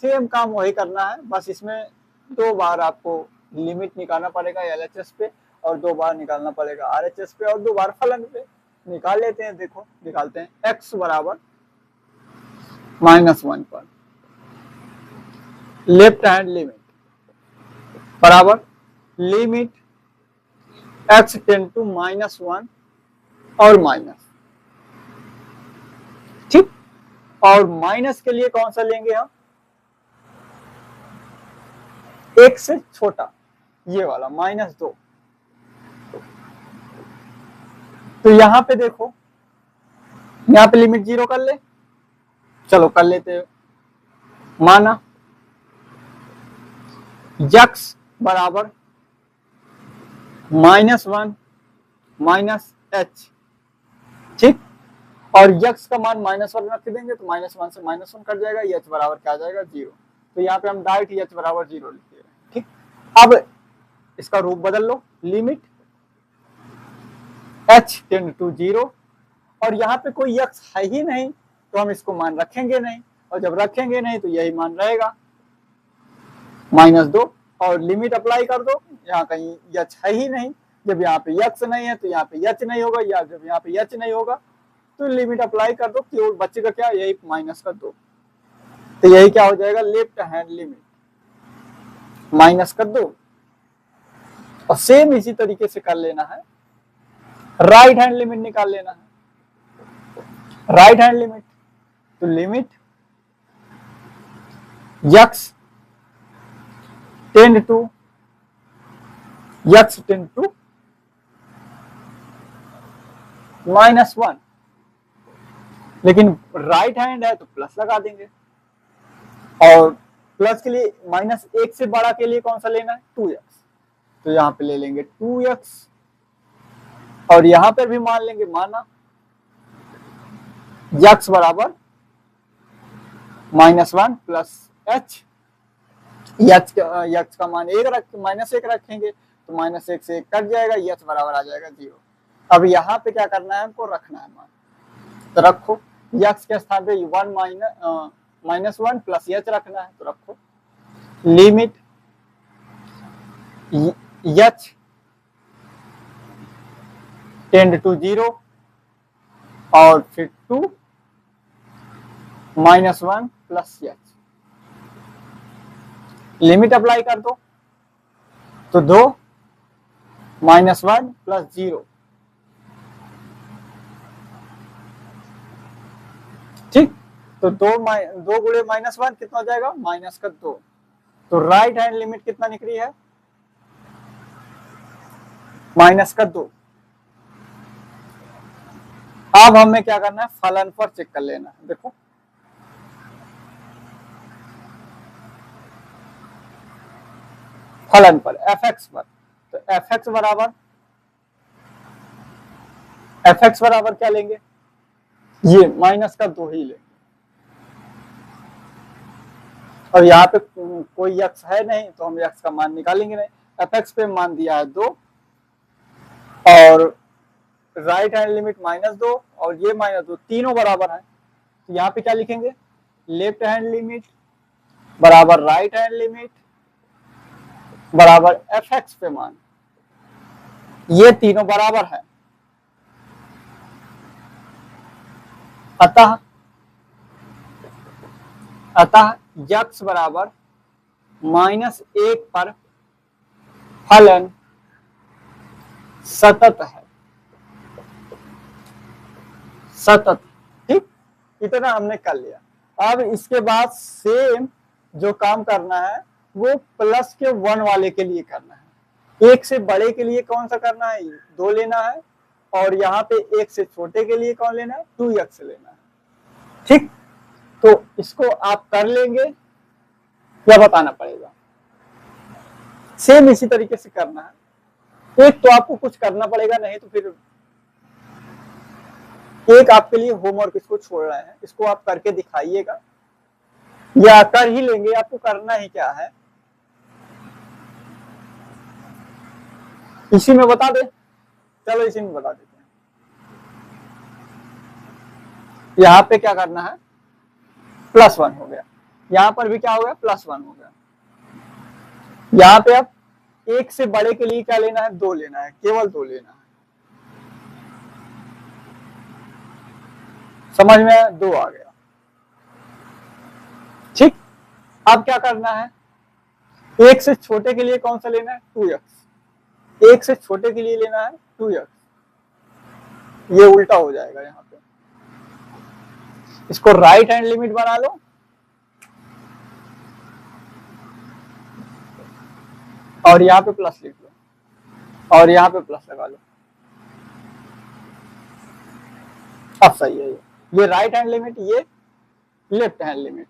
S1: सेम काम वही करना है, बस इसमें 2 बार आपको लिमिट निकालना पड़ेगा LHS पे, और 2 बार निकालना पड़ेगा RHS पे, और 2 बार फलन पे। निकाल लेते हैं, देखो निकालते हैं। x बराबर -1 पर लेफ्ट हैंड लिमिट बराबर लिमिट x टेंड टू -1 और माइनस। ठीक, और माइनस के लिए कौन सा लेंगे हम, 1 से छोटा, ये वाला -2। तो यहां पे देखो, यहां पे लिमिट 0 कर ले, चलो कर लेते हैं। माना x बराबर -1 माइनस h। ठीक, और x का मान -1 रख देंगे तो -1 से -1 कट जाएगा, h बराबर क्या आ जाएगा 0। तो यहाँ पे हम डायरेक्ट h बराबर 0 लिख दे रहे हैं। ठीक, अब इसका रूप बदल लो, लिमिट h टेंड टू 0, और यहाँ पे कोई x है ही नहीं तो हम इसको मान रखेंगे नहीं, और जब रखेंगे नहीं तो यही मान रहेगा -2, और लिमिट अप्लाई कर दो। यहाँ कहीं h है ही नहीं, जब यहाँ पे x नहीं है तो यहाँ पे h नहीं होगा, या जब यहाँ पे h नहीं होगा तो लिमिट अप्लाई कर दो, केवल बचेगा क्या, यही -2। तो यही क्या हो जाएगा, लेफ्ट हैंड लिमिट -2। और सेम इसी तरीके से कर लेना है, राइट हैंड लिमिट निकाल लेना है। राइट हैंड लिमिट, तो लिमिट x टेंड टू -1, लेकिन राइट हैंड है तो प्लस लगा देंगे, और प्लस के लिए -1 से बड़ा के लिए कौन सा लेना है, 2x। तो यहाँ पे ले लेंगे 2x, और यहां पर भी मान लेंगे, माना x बराबर -1 प्लस h। x का मान -1 रखेंगे तो -1 से 1 कट जाएगा, h बराबर आ जाएगा 0। अब यहाँ पे क्या करना है, हमको रखना है मान, तो रखो x के स्थान पे -1 प्लस h रखना है, तो रखो लिमिट h टेंड टू 0 और फिर 2 -1 प्लस h, लिमिट अप्लाई कर दो तो 2 -1 प्लस 0। ठीक, तो 2 गुणे -1 कितना हो जाएगा, -2। तो राइट हैंड लिमिट कितना निकली है, -2। अब हमें क्या करना है, फलन पर चेक कर लेना है। देखो फलन पर, fx पर, तो fx बराबर एफ एक्स बराबर क्या लेंगे, ये माइनस का 2 ही लेंगे, और यहाँ पे कोई यक्स है नहीं तो हम यक्स का मान निकालेंगे नहीं। एफ एक्स पे मान दिया है 2 और राइट हैंड लिमिट -2 और ये -2 तीनों बराबर है, तो यहाँ पे क्या लिखेंगे, लेफ्ट हैंड लिमिट बराबर राइट हैंड लिमिट बराबर एफ एक्स पे मान, ये तीनों बराबर है। अतः यक्स बराबर -1 पर फलन सतत है, सतत। ठीक, इतना हमने कर लिया। अब इसके बाद सेम जो काम करना है वो प्लस के 1 वाले के लिए करना है। 1 से बड़े के लिए कौन सा करना है, 2 लेना है, और यहाँ पे 1 से छोटे के लिए कौन लेना है, 2x लेना है। ठीक, तो इसको आप कर लेंगे या बताना पड़ेगा, सेम इसी तरीके से करना है। एक तो आपको कुछ करना पड़ेगा, नहीं तो फिर एक आपके लिए होमवर्क इसको छोड़ रहे हैं, इसको आप करके दिखाइएगा या कर ही लेंगे, आपको करना ही क्या है, इसी में बता दे। चलो इसी में बता देते हैं। यहाँ पे क्या करना है, +1 हो गया, यहाँ पर भी क्या हो गया, +1 हो गया। यहाँ पे अब 1 से बड़े के लिए क्या लेना है, 2 लेना है, केवल 2 लेना है। समझ में 2 आ गया। ठीक, अब क्या करना है, 1 से छोटे के लिए कौन सा लेना है, 2x। 1 से छोटे के लिए लेना है 2x, ये उल्टा हो जाएगा यहाँ पे। इसको राइट हैंड लिमिट बना लो और यहाँ पे प्लस लिख लो और यहाँ पे प्लस लगा लो, अब सही है। ये राइट हैंड लिमिट, ये लेफ्ट हैंड लिमिट।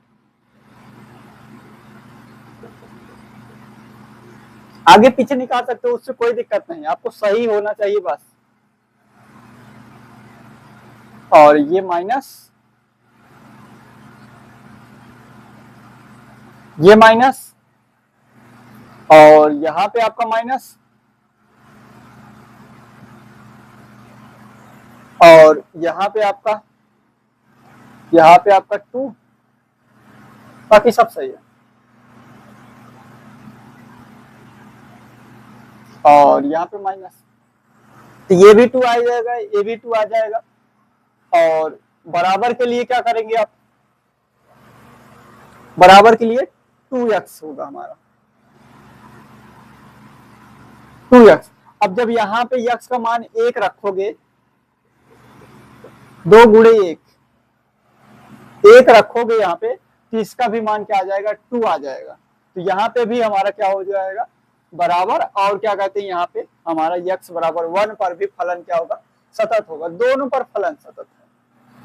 S1: आगे पीछे निकाल सकते हो, उससे कोई दिक्कत नहीं, आपको सही होना चाहिए बस। और ये माइनस, ये माइनस, और यहां पे आपका माइनस, और यहाँ पे आपका 2, बाकी सब सही है। और यहाँ पे माइनस, तो ये भी 2 आ जाएगा, ये भी 2 आ जाएगा। और बराबर के लिए क्या करेंगे आप, बराबर के लिए 2x होगा हमारा, 2x। अब जब यहाँ पे x का मान 1 रखोगे, 2 गुणे 1 रखोगे यहाँ पे, तो इसका भी मान क्या आ जाएगा, 2 आ जाएगा। तो यहाँ पे भी हमारा क्या हो जाएगा, बराबर। और क्या कहते हैं, यहाँ पे हमारा x बराबर 1 पर भी फलन क्या होगा, सतत होगा। दोनों पर फलन सतत है,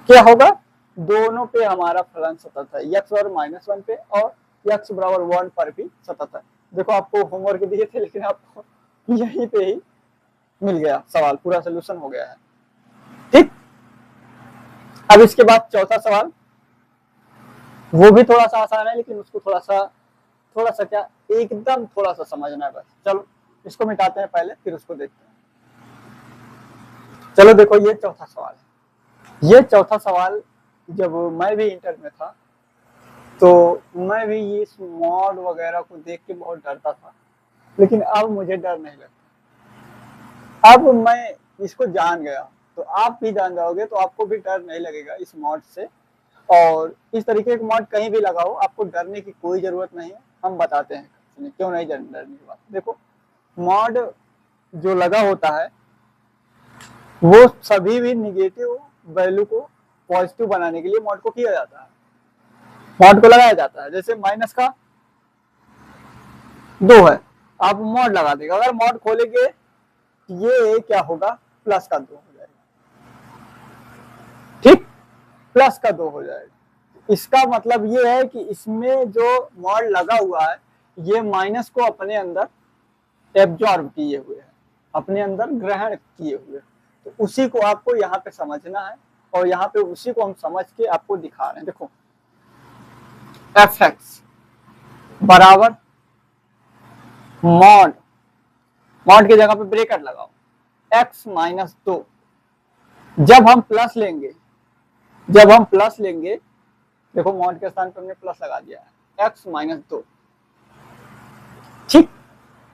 S1: क्या होगा, दोनों पे हमारा फलन सतत है, x और -1 पे और x बराबर 1 पर भी सतत है। देखो आपको होमवर्क दिए थे, लेकिन आपको यहीं पे ही मिल गया सवाल, पूरा सोल्यूशन हो गया है। ठीक, अब इसके बाद चौथा सवाल, वो भी थोड़ा सा आसान है, लेकिन उसको थोड़ा सा क्या, एकदम थोड़ा सा समझना है बस। चलो इसको मिटाते हैं पहले, फिर उसको देखते हैं। चलो देखो, ये चौथा सवाल है। ये चौथा सवाल जब मैं भी इंटर में था तो मैं भी ये मॉड वगैरह को देख के बहुत डरता था, लेकिन अब मुझे डर नहीं लगता। अब मैं इसको जान गया, तो आप भी जान जाओगे, तो आपको भी डर नहीं लगेगा इस मॉड से। और इस तरीके के मॉड कहीं भी लगाओ, आपको डरने की कोई जरूरत नहीं है, हम बताते हैं क्यों नहीं डरने की बात। देखो, मॉड जो लगा होता है वो सभी भी निगेटिव वैल्यू को पॉजिटिव बनाने के लिए मॉड को किया जाता है, मॉड को लगाया जाता है। जैसे माइनस का 2 है, आप मॉड लगा देगा, अगर मॉड खोलेंगे ये क्या होगा, प्लस का 2 हो जाएगा। ठीक, प्लस का 2 हो जाएगा। इसका मतलब ये है कि इसमें जो मॉड लगा हुआ है ये माइनस को अपने अंदर एब्जॉर्ब किए हुए है, अपने अंदर ग्रहण किए हुए। तो उसी को आपको यहाँ पे समझना है और यहाँ पे उसी को हम समझ के आपको दिखा रहे हैं। देखो एफ एक्स बराबर मॉड, मॉड की जगह पे ब्रेकेट लगाओ, x माइनस 2। जब हम प्लस लेंगे, जब हम प्लस लेंगे, देखो मॉड के स्थान पर हमने प्लस लगा दिया है, x माइनस 2, ठीक,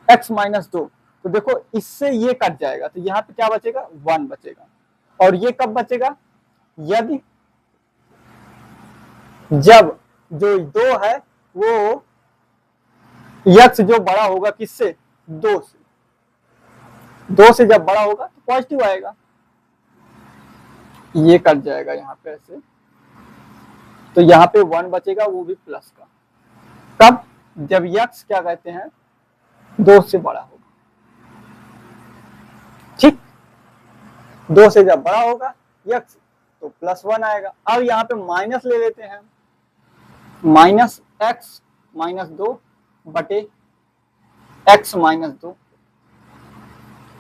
S1: x माइनस 2। तो देखो इससे ये कट जाएगा, तो यहाँ पे क्या बचेगा, 1 बचेगा। और ये कब बचेगा, यदि जब जो 2 है वो x जो बड़ा होगा किससे, 2 से, 2 से जब बड़ा होगा तो पॉजिटिव आएगा, ये कट जाएगा यहाँ पे ऐसे, तो यहाँ पे 1 बचेगा, वो भी प्लस का। तब जब x क्या कहते हैं, 2 से बड़ा होगा, ठीक, 2 से जब बड़ा होगा x तो प्लस 1 आएगा। अब यहाँ पे माइनस ले लेते हैं, माइनस x माइनस 2 बटे x माइनस 2,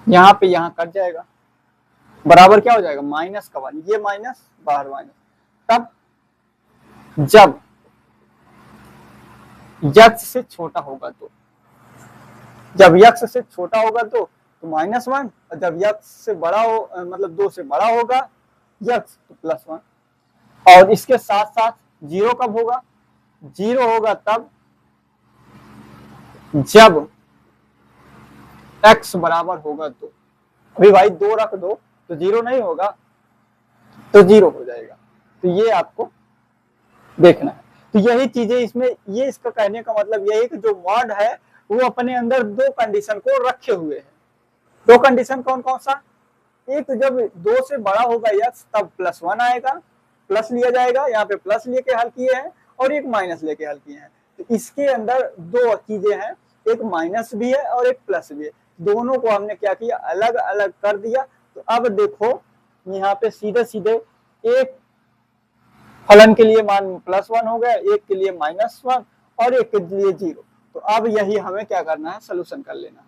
S1: यहाँ पे यहाँ कट जाएगा, बराबर क्या हो जाएगा, माइनस का 1, ये माइनस बाहर माइनस। तब जब x से छोटा होगा तो, जब x से छोटा होगा तो -1, और जब x से बड़ा हो मतलब 2 से बड़ा होगा x तो +1। और इसके साथ साथ 0 कब होगा, 0 होगा तब जब x बराबर होगा 2। अभी भाई 2 रख दो तो 0 नहीं होगा, तो 0 हो जाएगा। तो ये आपको देखना है। तो यही चीजें इसमें, ये इसका कहने का मतलब यही है कि जो मॉड है वो अपने अंदर 2 कंडीशन को रखे हुए है। 2 कंडीशन कौन कौन सा, एक तो जब 2 से बड़ा होगा x तब +1 आएगा, प्लस लिया जाएगा, यहाँ पे प्लस लेके हल किए हैं, और एक माइनस लेके हल किए हैं। तो इसके अंदर 2 चीजें हैं, एक माइनस भी है और एक प्लस भी है, दोनों को हमने क्या किया, अलग अलग कर दिया। तो अब देखो यहाँ पे सीधे सीधे एक फलन के लिए मान +1 हो गया, एक के लिए -1 और एक के लिए 0। तो अब यही हमें क्या करना है, सोल्यूशन कर लेना है।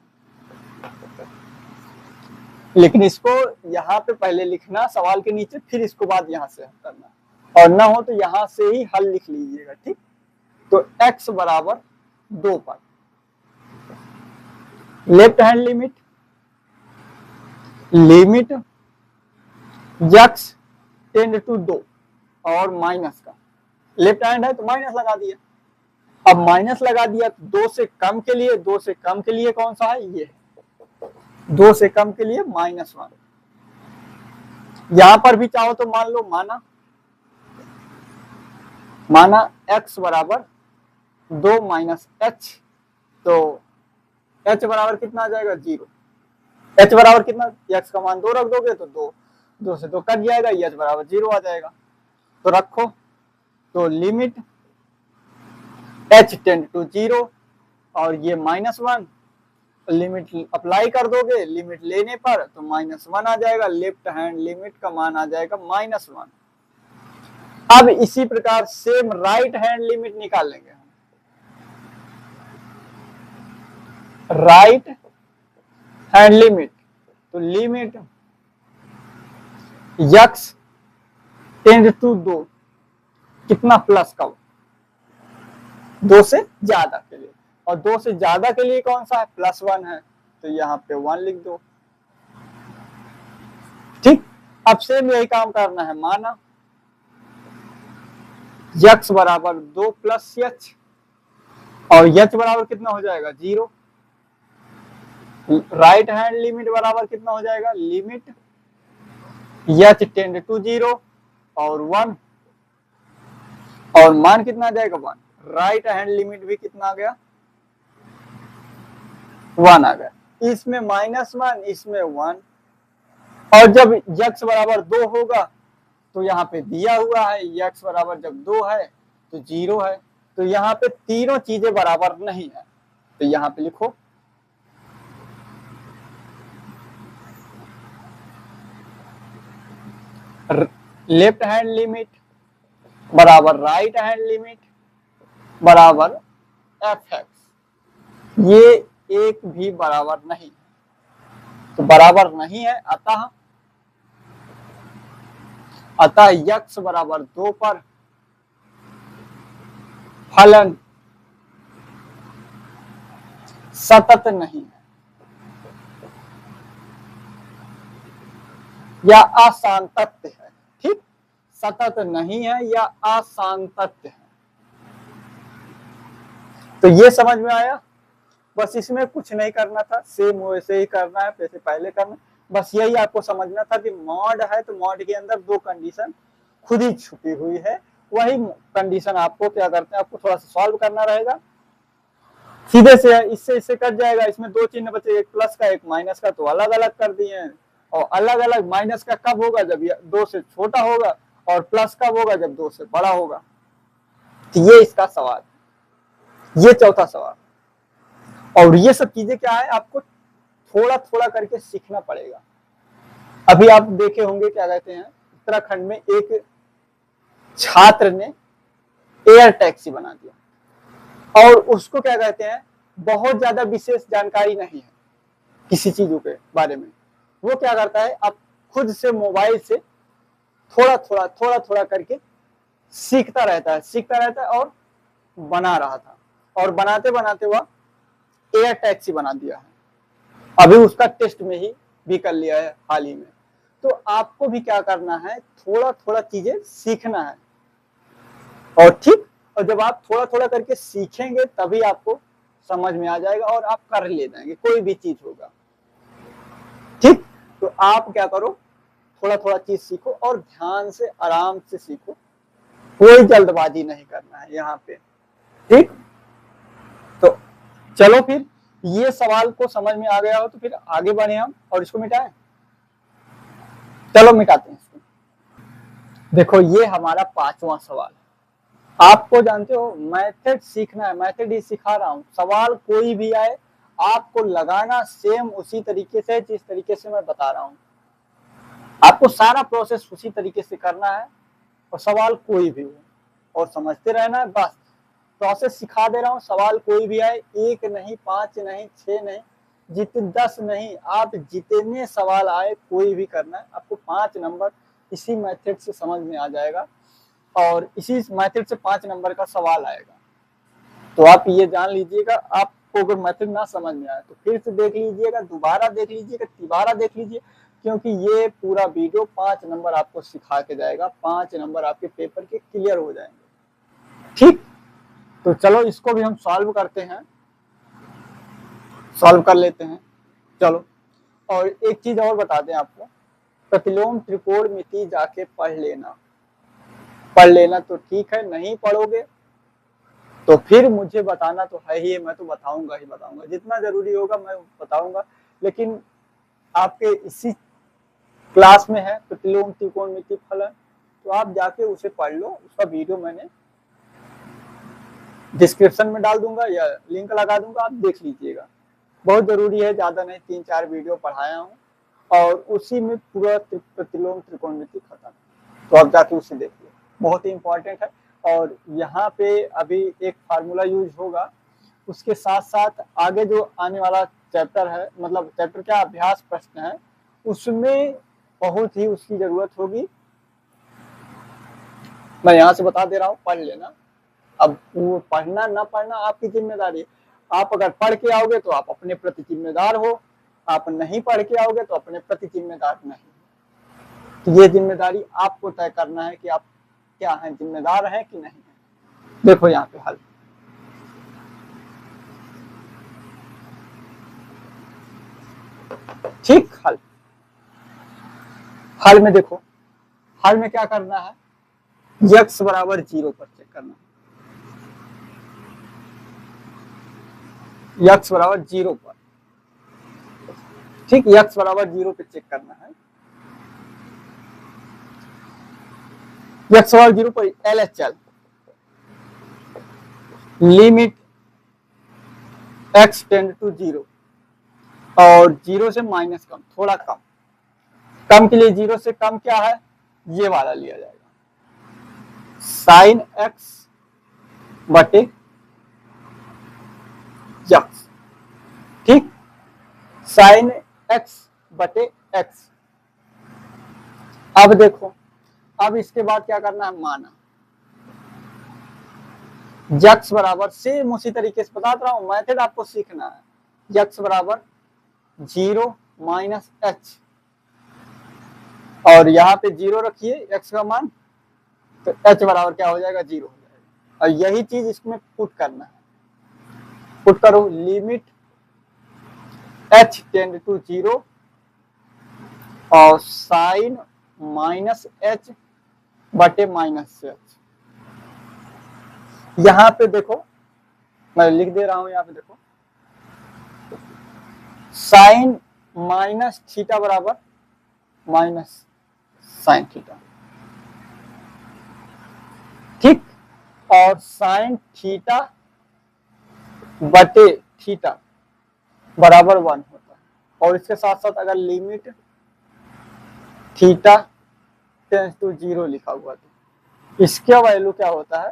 S1: लेकिन इसको यहाँ पे पहले लिखना सवाल के नीचे, फिर इसको बाद यहाँ से करना, और ना हो तो यहाँ से ही हल लिख लीजिएगा, ठीक। तो x बराबर 2 पर left hand limit, limit x tend to 2 और माइनस का, लेफ्ट हैंड है तो माइनस लगा दिया। अब माइनस लगा दिया तो 2 से कम के लिए, 2 से कम के लिए कौन सा है, ये 2 से कम के लिए -1। यहां पर भी चाहो तो मान लो, माना x बराबर 2 माइनस h, तो h बराबर कितना आ जाएगा, 0। h बराबर कितना, x का मान 2 रख दोगे तो 2 से 2 कट जाएगा, h बराबर 0 आ जाएगा। तो रखो, तो लिमिट h टेंड टू 0 और ये -1, लिमिट अप्लाई कर दोगे, लिमिट लेने पर तो -1 आ जाएगा, लेफ्ट हैंड लिमिट का मान आ जाएगा -1। अब इसी प्रकार सेम राइट हैंड लिमिट निकाल लेंगे, राइट हैंड लिमिट, तो लिमिट x टेंड टू 2, कितना, प्लस का 2 से ज्यादा के लिए, और 2 से ज्यादा के लिए कौन सा है, +1 है, तो यहाँ पे 1 लिख दो, ठीक। अब सेम यही काम करना है, माना x बराबर 2 + h और h बराबर कितना हो जाएगा, 0। राइट हैंड लिमिट बराबर कितना हो जाएगा, लिमिट h टेंड टू 0 और 1, और मान कितना आ जाएगा, 1। राइट हैंड लिमिट भी कितना आ गया, 1 आ गया। इसमें -1, इसमें 1, और जब x बराबर 2 होगा तो यहाँ पे दिया हुआ है x बराबर जब 2 है तो 0 है, तो यहाँ पे तीनों चीजें बराबर नहीं है, तो यहाँ पे लिखो लेफ्ट हैंड लिमिट बराबर राइट हैंड लिमिट बराबर f(x), ये एक भी बराबर नहीं है, तो बराबर नहीं है, अतः अतः यक्स बराबर 2 पर फलन सतत नहीं है या असांतत्य है। ठीक, सतत नहीं है या असांतत्य है। तो ये समझ में आया। बस इसमें कुछ नहीं करना था, सेम वैसे ही करना है जैसे पहले करना। बस यही आपको समझना था कि मॉड है तो मॉड के अंदर दो कंडीशन खुद ही छुपी हुई है, वही कंडीशन आपको क्या करते हैं, आपको थोड़ा सा सॉल्व करना रहेगा। सीधे से इससे इससे कट जाएगा, इसमें दो चिन्ह बचे, एक प्लस का एक माइनस का, तो अलग अलग कर दिए हैं। और अलग अलग माइनस का कब होगा, जब ये 2 से छोटा होगा, और प्लस कब होगा, जब 2 से बड़ा होगा। तो ये इसका सवाल, ये चौथा सवाल। और ये सब चीजें क्या है, आपको थोड़ा थोड़ा करके सीखना पड़ेगा। अभी आप देखे होंगे क्या कहते हैं, उत्तराखंड में एक छात्र ने एयर टैक्सी बना दिया और उसको क्या कहते हैं, बहुत ज्यादा विशेष जानकारी नहीं है किसी चीजों के बारे में। वो क्या करता है, आप खुद से मोबाइल से थोड़ा थोड़ा करके सीखता रहता है और बना रहा था, और बनाते बनाते वह एयर टैक्सी बना दिया है। अभी उसका टेस्ट में ही भी कर लिया है हाल ही में। तो आपको भी क्या करना है, थोड़ा थोड़ा चीजें सीखना है। और ठीक, और जब आप थोड़ा थोड़ा करके सीखेंगे तभी आपको समझ में आ जाएगा और आप कर ले जाएंगे, कोई भी चीज होगा। ठीक, तो आप क्या करो, थोड़ा थोड़ा चीज सीखो और ध्यान से आराम से सीखो, कोई जल्दबाजी नहीं करना है यहाँ पे। ठीक, तो चलो फिर ये सवाल को समझ में आ गया हो तो फिर आगे बढ़े हम और इसको मिटाएं। चलो मिटाते हैं इसको। देखो ये हमारा 5वां सवाल है। आपको जानते हो मेथड सीखना है, मेथड ही सिखा रहा हूं। सवाल कोई भी आए आपको लगाना सेम उसी तरीके से जिस तरीके से मैं बता रहा हूं। आपको सारा प्रोसेस उसी तरीके से करना है और सवाल कोई भी हो और समझते रहना है। बस प्रोसेस सिखा दे रहा हूँ, सवाल कोई भी आए, 1 नहीं, 5 नहीं, 6 नहीं, जितने 10 नहीं, आप जितने सवाल आए कोई भी करना है। आपको 5 नंबर इसी मेथड से समझ में आ जाएगा और इसी मेथड से 5 नंबर का सवाल आएगा। तो आप ये जान लीजिएगा, आपको अगर मेथड ना समझ में आए तो फिर से देख लीजिएगा, दोबारा देख लीजिएगा, तिबारा देख लीजिए, क्योंकि ये पूरा वीडियो 5 नंबर आपको सिखा के जाएगा। 5 नंबर आपके पेपर के क्लियर हो जाएंगे। ठीक, तो चलो इसको भी हम सॉल्व करते हैं, सॉल्व कर लेते हैं। चलो, और एक चीज और बता दें आपको, प्रतिलोम त्रिकोणमिति जाके पढ़ लेना तो ठीक है, नहीं पढ़ोगे तो फिर मुझे बताना तो है ही, मैं तो बताऊंगा ही बताऊंगा, जितना जरूरी होगा मैं बताऊंगा। लेकिन आपके इसी क्लास में है प्रतिलोम त्रिकोणमिति फलन, तो आप जाके उसे पढ़ लो। उसका वीडियो मैंने डिस्क्रिप्शन में डाल दूंगा या लिंक लगा दूंगा, आप देख लीजिएगा। बहुत जरूरी है, ज्यादा नहीं, 3-4 वीडियो पढ़ाया हूँ और उसी में पूरा प्रतिलोम त्रिकोणमिति खत्म, तो आप जाके उसे देखिए, बहुत ही इंपॉर्टेंट है। और यहाँ पे अभी एक फार्मूला यूज होगा, उसके साथ साथ आगे जो आने वाला चैप्टर है, मतलब चैप्टर क्या, अभ्यास प्रश्न है, उसमें बहुत ही उसकी जरूरत होगी। मैं यहाँ से बता दे रहा हूँ, पढ़ लेना। अब वो पढ़ना ना पढ़ना आपकी जिम्मेदारी है। आप अगर पढ़ के आओगे तो आप अपने प्रति जिम्मेदार हो, आप नहीं पढ़ के आओगे तो अपने प्रति जिम्मेदार नहीं। तो ये जिम्मेदारी आपको तय करना है कि आप क्या हैं, जिम्मेदार हैं कि नहीं है। देखो यहाँ पे हल, ठीक, हल में देखो, हल में क्या करना है, x बराबर 0 पर चेक करना है, x बराबर 0 पर। ठीक, x बराबर 0 पे चेक करना है, x बराबर 0 पर LHL limit x tend to 0 और 0 से माइनस कम, थोड़ा कम के लिए 0 से कम क्या है, ये वाला लिया जाएगा, साइन x बटे x। ठीक, साइन x बटे x। अब देखो, अब इसके बाद क्या करना है, माना यक्स बराबर, सेम उसी तरीके से बता रहा हूं, मेथड आपको सीखना है। यक्स बराबर 0 माइनस एच, और यहाँ पे 0 रखिए एक्स का मान, तो एच बराबर क्या हो जाएगा, 0 हो जाएगा। और यही चीज इसमें पुट करना है, पुट करो लिमिट एच टेंड टू 0 और साइन माइनस एच बटे माइनस एच। यहां पे देखो मैं लिख दे रहा हूं, यहां पे देखो साइन माइनस थीटा बराबर माइनस साइन थीटा, ठीक, और साइन थीटा बटे थीटा बराबर 1 होता है। और इसके साथ साथ अगर लिमिट थीटा टेंस टू 0 लिखा हुआ तो इसका वैल्यू क्या होता है,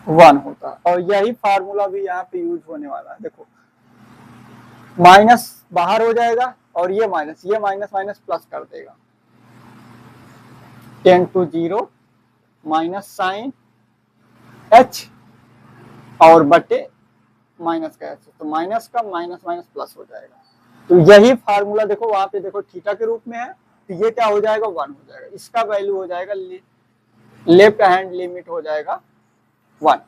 S1: 1 होता है। और यही फार्मूला भी यहाँ पे यूज होने वाला है। देखो माइनस बाहर हो जाएगा और ये माइनस माइनस प्लस कर देगा, 10 टू 0 माइनस साइन एच और बटे माइनस का एच, तो माइनस का माइनस माइनस प्लस हो जाएगा। तो यही फार्मूला देखो वहां पे देखो थीटा के रूप में है, तो ये क्या हो जाएगा, 1 हो जाएगा। इसका वैल्यू हो जाएगा, लेफ्ट हैंड लिमिट हो जाएगा 1।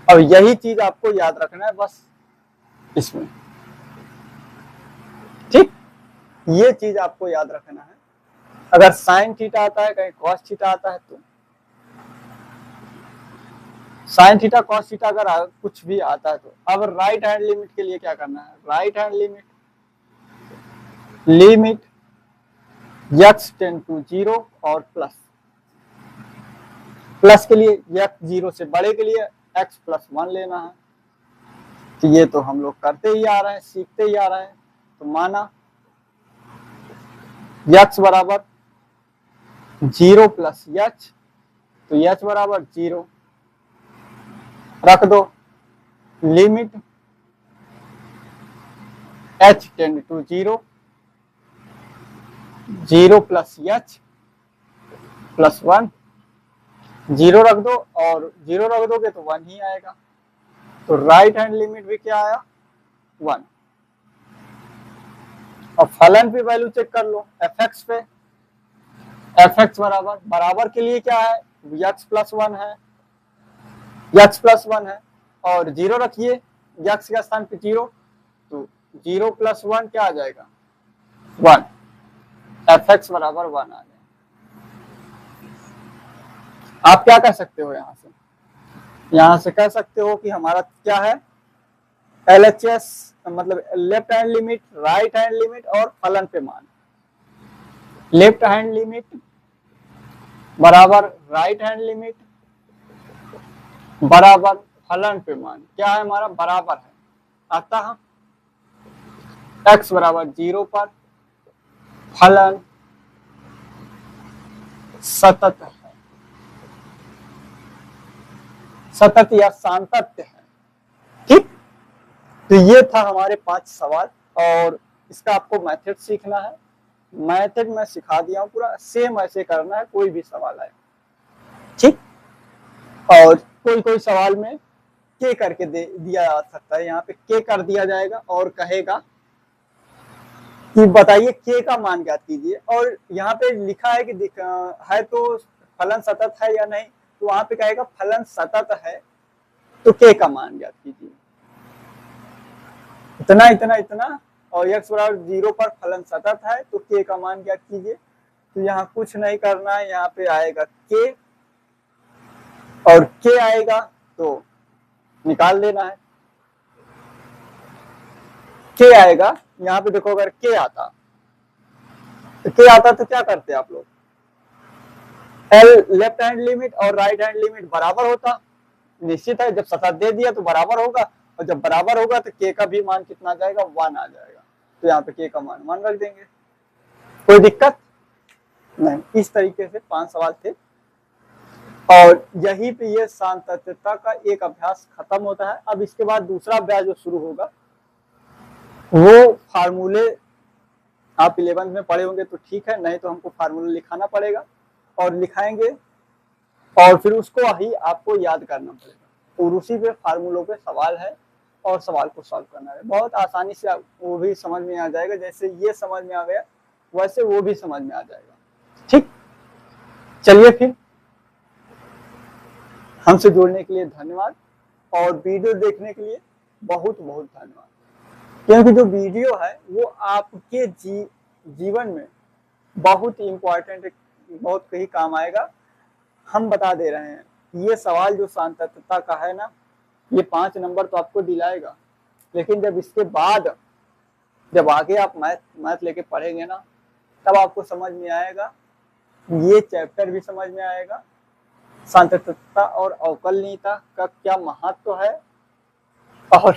S1: और यही चीज आपको याद रखना है बस इसमें, ठीक, ये चीज आपको याद रखना है। अगर साइन थीटा आता है, कहीं कॉस थीटा आता है, तो साइन थीटा कॉस थीटा अगर कुछ भी आता है तो अब राइट हैंड लिमिट के लिए क्या करना है, right hand limit x tend to 0 और प्लस के लिए यक्स 0 से बड़े के लिए x प्लस 1 लेना है। तो ये तो हम लोग करते ही आ रहे हैं, सीखते ही आ रहे हैं। तो माना यक्स बराबर 0 प्लस एच, तो एच बराबर 0 रख दो, limit h tend to 0 plus h plus 1, 0 रख दो, और 0 रख दोगे तो 1 ही आएगा। तो राइट हैंड लिमिट भी क्या आया, 1। और फलन पे वैल्यू चेक कर लो, एफ एक्स पे, एफ एक्स बराबर के लिए क्या है, यक्स प्लस 1 है, यक्स प्लस 1 है, और 0 रखिए यक्स के स्थान पे 0, तो 0 प्लस 1 क्या आ जाएगा, 1, एफ एक्स बराबर 1 आ जाएगा। आप क्या कह सकते हो, यहां से कह सकते हो कि हमारा क्या है, LHS मतलब left hand limit, right hand limit और फलन पे मान। लेफ्ट हैंड लिमिट बराबर राइट हैंड लिमिट बराबर फलन पे मान, क्या है हमारा, बराबर है, अतः x बराबर 0 पर फलन सतत है, सतत या सांतत्य है, ठीक। तो ये था हमारे 5 सवाल, और इसका आपको मेथड सीखना है। मेथड मैं सिखा दिया हूं पूरा, सेम ऐसे करना है, कोई भी सवाल आए, ठीक। और कोई सवाल में के करके दिया जा सकता है, यहाँ पे के कर दिया जाएगा और कहेगा कि बताइए के का मान ज्ञात कीजिए, और यहाँ पे लिखा है कि है तो फलन सतत है या नहीं, तो वहां पे कहेगा फलन सतत है तो के का मान ज्ञात कीजिए, इतना इतना इतना, और x बराबर 0 पर फलन सतत है तो के का मान ज्ञात कीजिए। तो यहाँ कुछ नहीं करना है, यहाँ पे आएगा के, और के आएगा तो निकाल देना है, के आएगा। यहाँ पे देखो अगर के आता तो क्या करते आप लोग, एल लेफ्ट हैंड लिमिट और राइट हैंड लिमिट बराबर होता, निश्चित है, जब सतत दे दिया तो बराबर होगा, और जब बराबर होगा तो के का भी मान कितना आ जाएगा, 1 आ जाएगा। तो यहाँ पे के का मान 1 रख देंगे, कोई दिक्कत नहीं। इस तरीके से 5 सवाल थे, और यही पे ये सांतत्यता का एक अभ्यास खत्म होता है। अब इसके बाद दूसरा अभ्यास जो शुरू होगा वो फार्मूले आप 11th में पढ़े होंगे तो ठीक है, नहीं तो हमको फार्मूला लिखाना पड़ेगा और लिखाएंगे और फिर उसको ही आपको याद करना पड़ेगा और उसी पे फार्मूलों पे सवाल है और सवाल को सॉल्व करना है। बहुत आसानी से वो भी समझ में आ जाएगा, जैसे ये समझ में आ गया वैसे वो भी समझ में आ जाएगा। ठीक, चलिए फिर हमसे जुड़ने के लिए धन्यवाद और वीडियो देखने के लिए बहुत बहुत धन्यवाद। क्योंकि जो वीडियो है वो आपके जीवन में बहुत इम्पोर्टेंट, बहुत कहीं काम आएगा। हम बता दे रहे हैं, ये सवाल जो सांतत्ता का है ना, ये 5 नंबर तो आपको दिलाएगा, लेकिन जब इसके बाद जब आगे आप मैथ लेके पढ़ेंगे ना, तब आपको समझ में आएगा, ये चैप्टर भी समझ में आएगा, सांतत्ता और अवकलनीयता का क्या महत्व है। और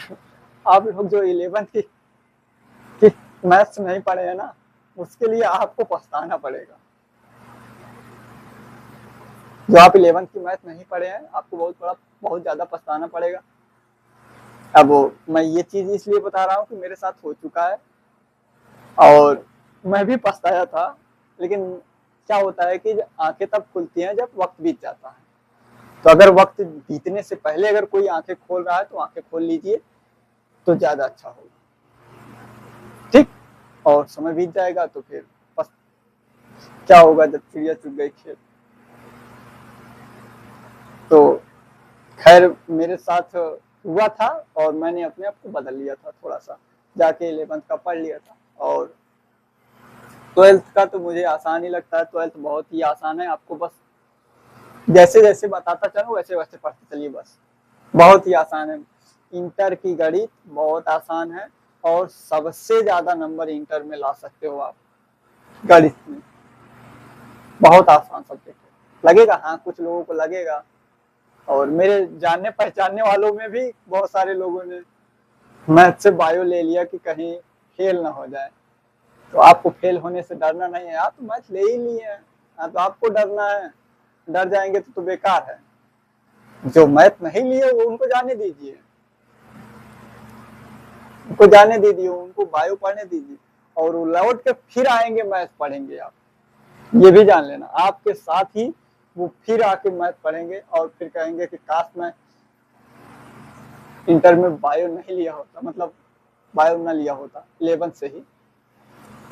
S1: आप लोग जो 11th की मैथ्स नहीं पढ़े हैं ना, उसके लिए आपको पछताना पड़ेगा। जो आप 11th की मैथ नहीं पढ़े हैं, आपको बहुत ज्यादा पछताना पड़ेगा। अब मैं ये चीज इसलिए बता रहा हूँ कि मेरे साथ हो चुका है और मैं भी पछताया था, लेकिन क्या होता है कि आंखें तब खुलती हैं जब वक्त बीत जाता है। तो अगर वक्त बीतने से पहले अगर कोई आंखें खोल रहा है तो आंखें खोल लीजिए, तो ज्यादा अच्छा होगा। ठीक, और समय बीत जाएगा तो फिर क्या होगा जब चिड़िया चुग गई खेत। तो खैर मेरे साथ हुआ था और मैंने अपने आप को बदल लिया था, थोड़ा सा जाके 11th का पढ़ लिया था। और 12th का तो मुझे आसान ही लगता है, 12th बहुत ही आसान है। आपको बस जैसे जैसे बताता चलो वैसे वैसे पढ़ते चलिए, बस बहुत ही आसान है। इंटर की गणित बहुत आसान है और सबसे ज्यादा नंबर इंटर में ला सकते हो आप गणित में। बहुत आसान सब्जेक्ट है, लगेगा हाँ कुछ लोगों को लगेगा, और मेरे जानने पहचानने वालों में भी बहुत सारे लोगों ने मैथ से बायो ले लिया कि कहीं फेल ना हो जाए। तो आपको फेल होने से डरना नहीं है, आप तो मैथ ले ही लिए हैं, तो आपको डरना है, डर जाएंगे तो बेकार है। जो मैथ नहीं लिए वो उनको जाने दीजिए, उनको जाने दीजिए, उनको बायो पढ़ने दीजिए और वो लौट के फिर आएंगे मैथ पढ़ेंगे। आप ये भी जान लेना, आपके साथ ही वो फिर आके मैथ पढ़ेंगे और फिर कहेंगे कि काश मैं इंटर में बायो नहीं लिया होता, मतलब बायो ना लिया होता 11th से ही।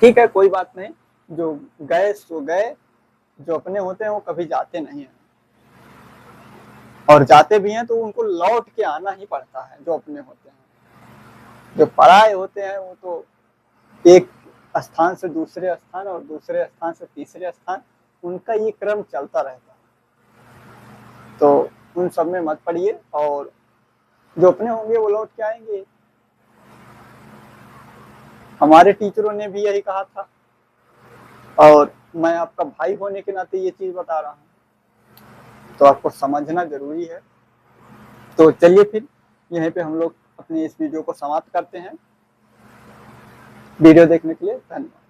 S1: ठीक है, कोई बात नहीं, जो गए सो गए, जो अपने होते हैं वो कभी जाते नहीं हैं, और जाते भी हैं तो उनको लौट के आना ही पड़ता है। जो अपने होते हैं, जो पराये होते हैं, वो तो एक स्थान से दूसरे स्थान और दूसरे स्थान से तीसरे स्थान, उनका ये क्रम चलता रहता है। तो उन सब में मत पड़िए, और जो अपने होंगे वो लौट के आएंगे। हमारे टीचरों ने भी यही कहा था, और मैं आपका भाई होने के नाते ये चीज बता रहा हूँ, तो आपको समझना जरूरी है। तो चलिए फिर यहीं पे हम लोग अपने इस वीडियो को समाप्त करते हैं। वीडियो देखने के लिए धन्यवाद।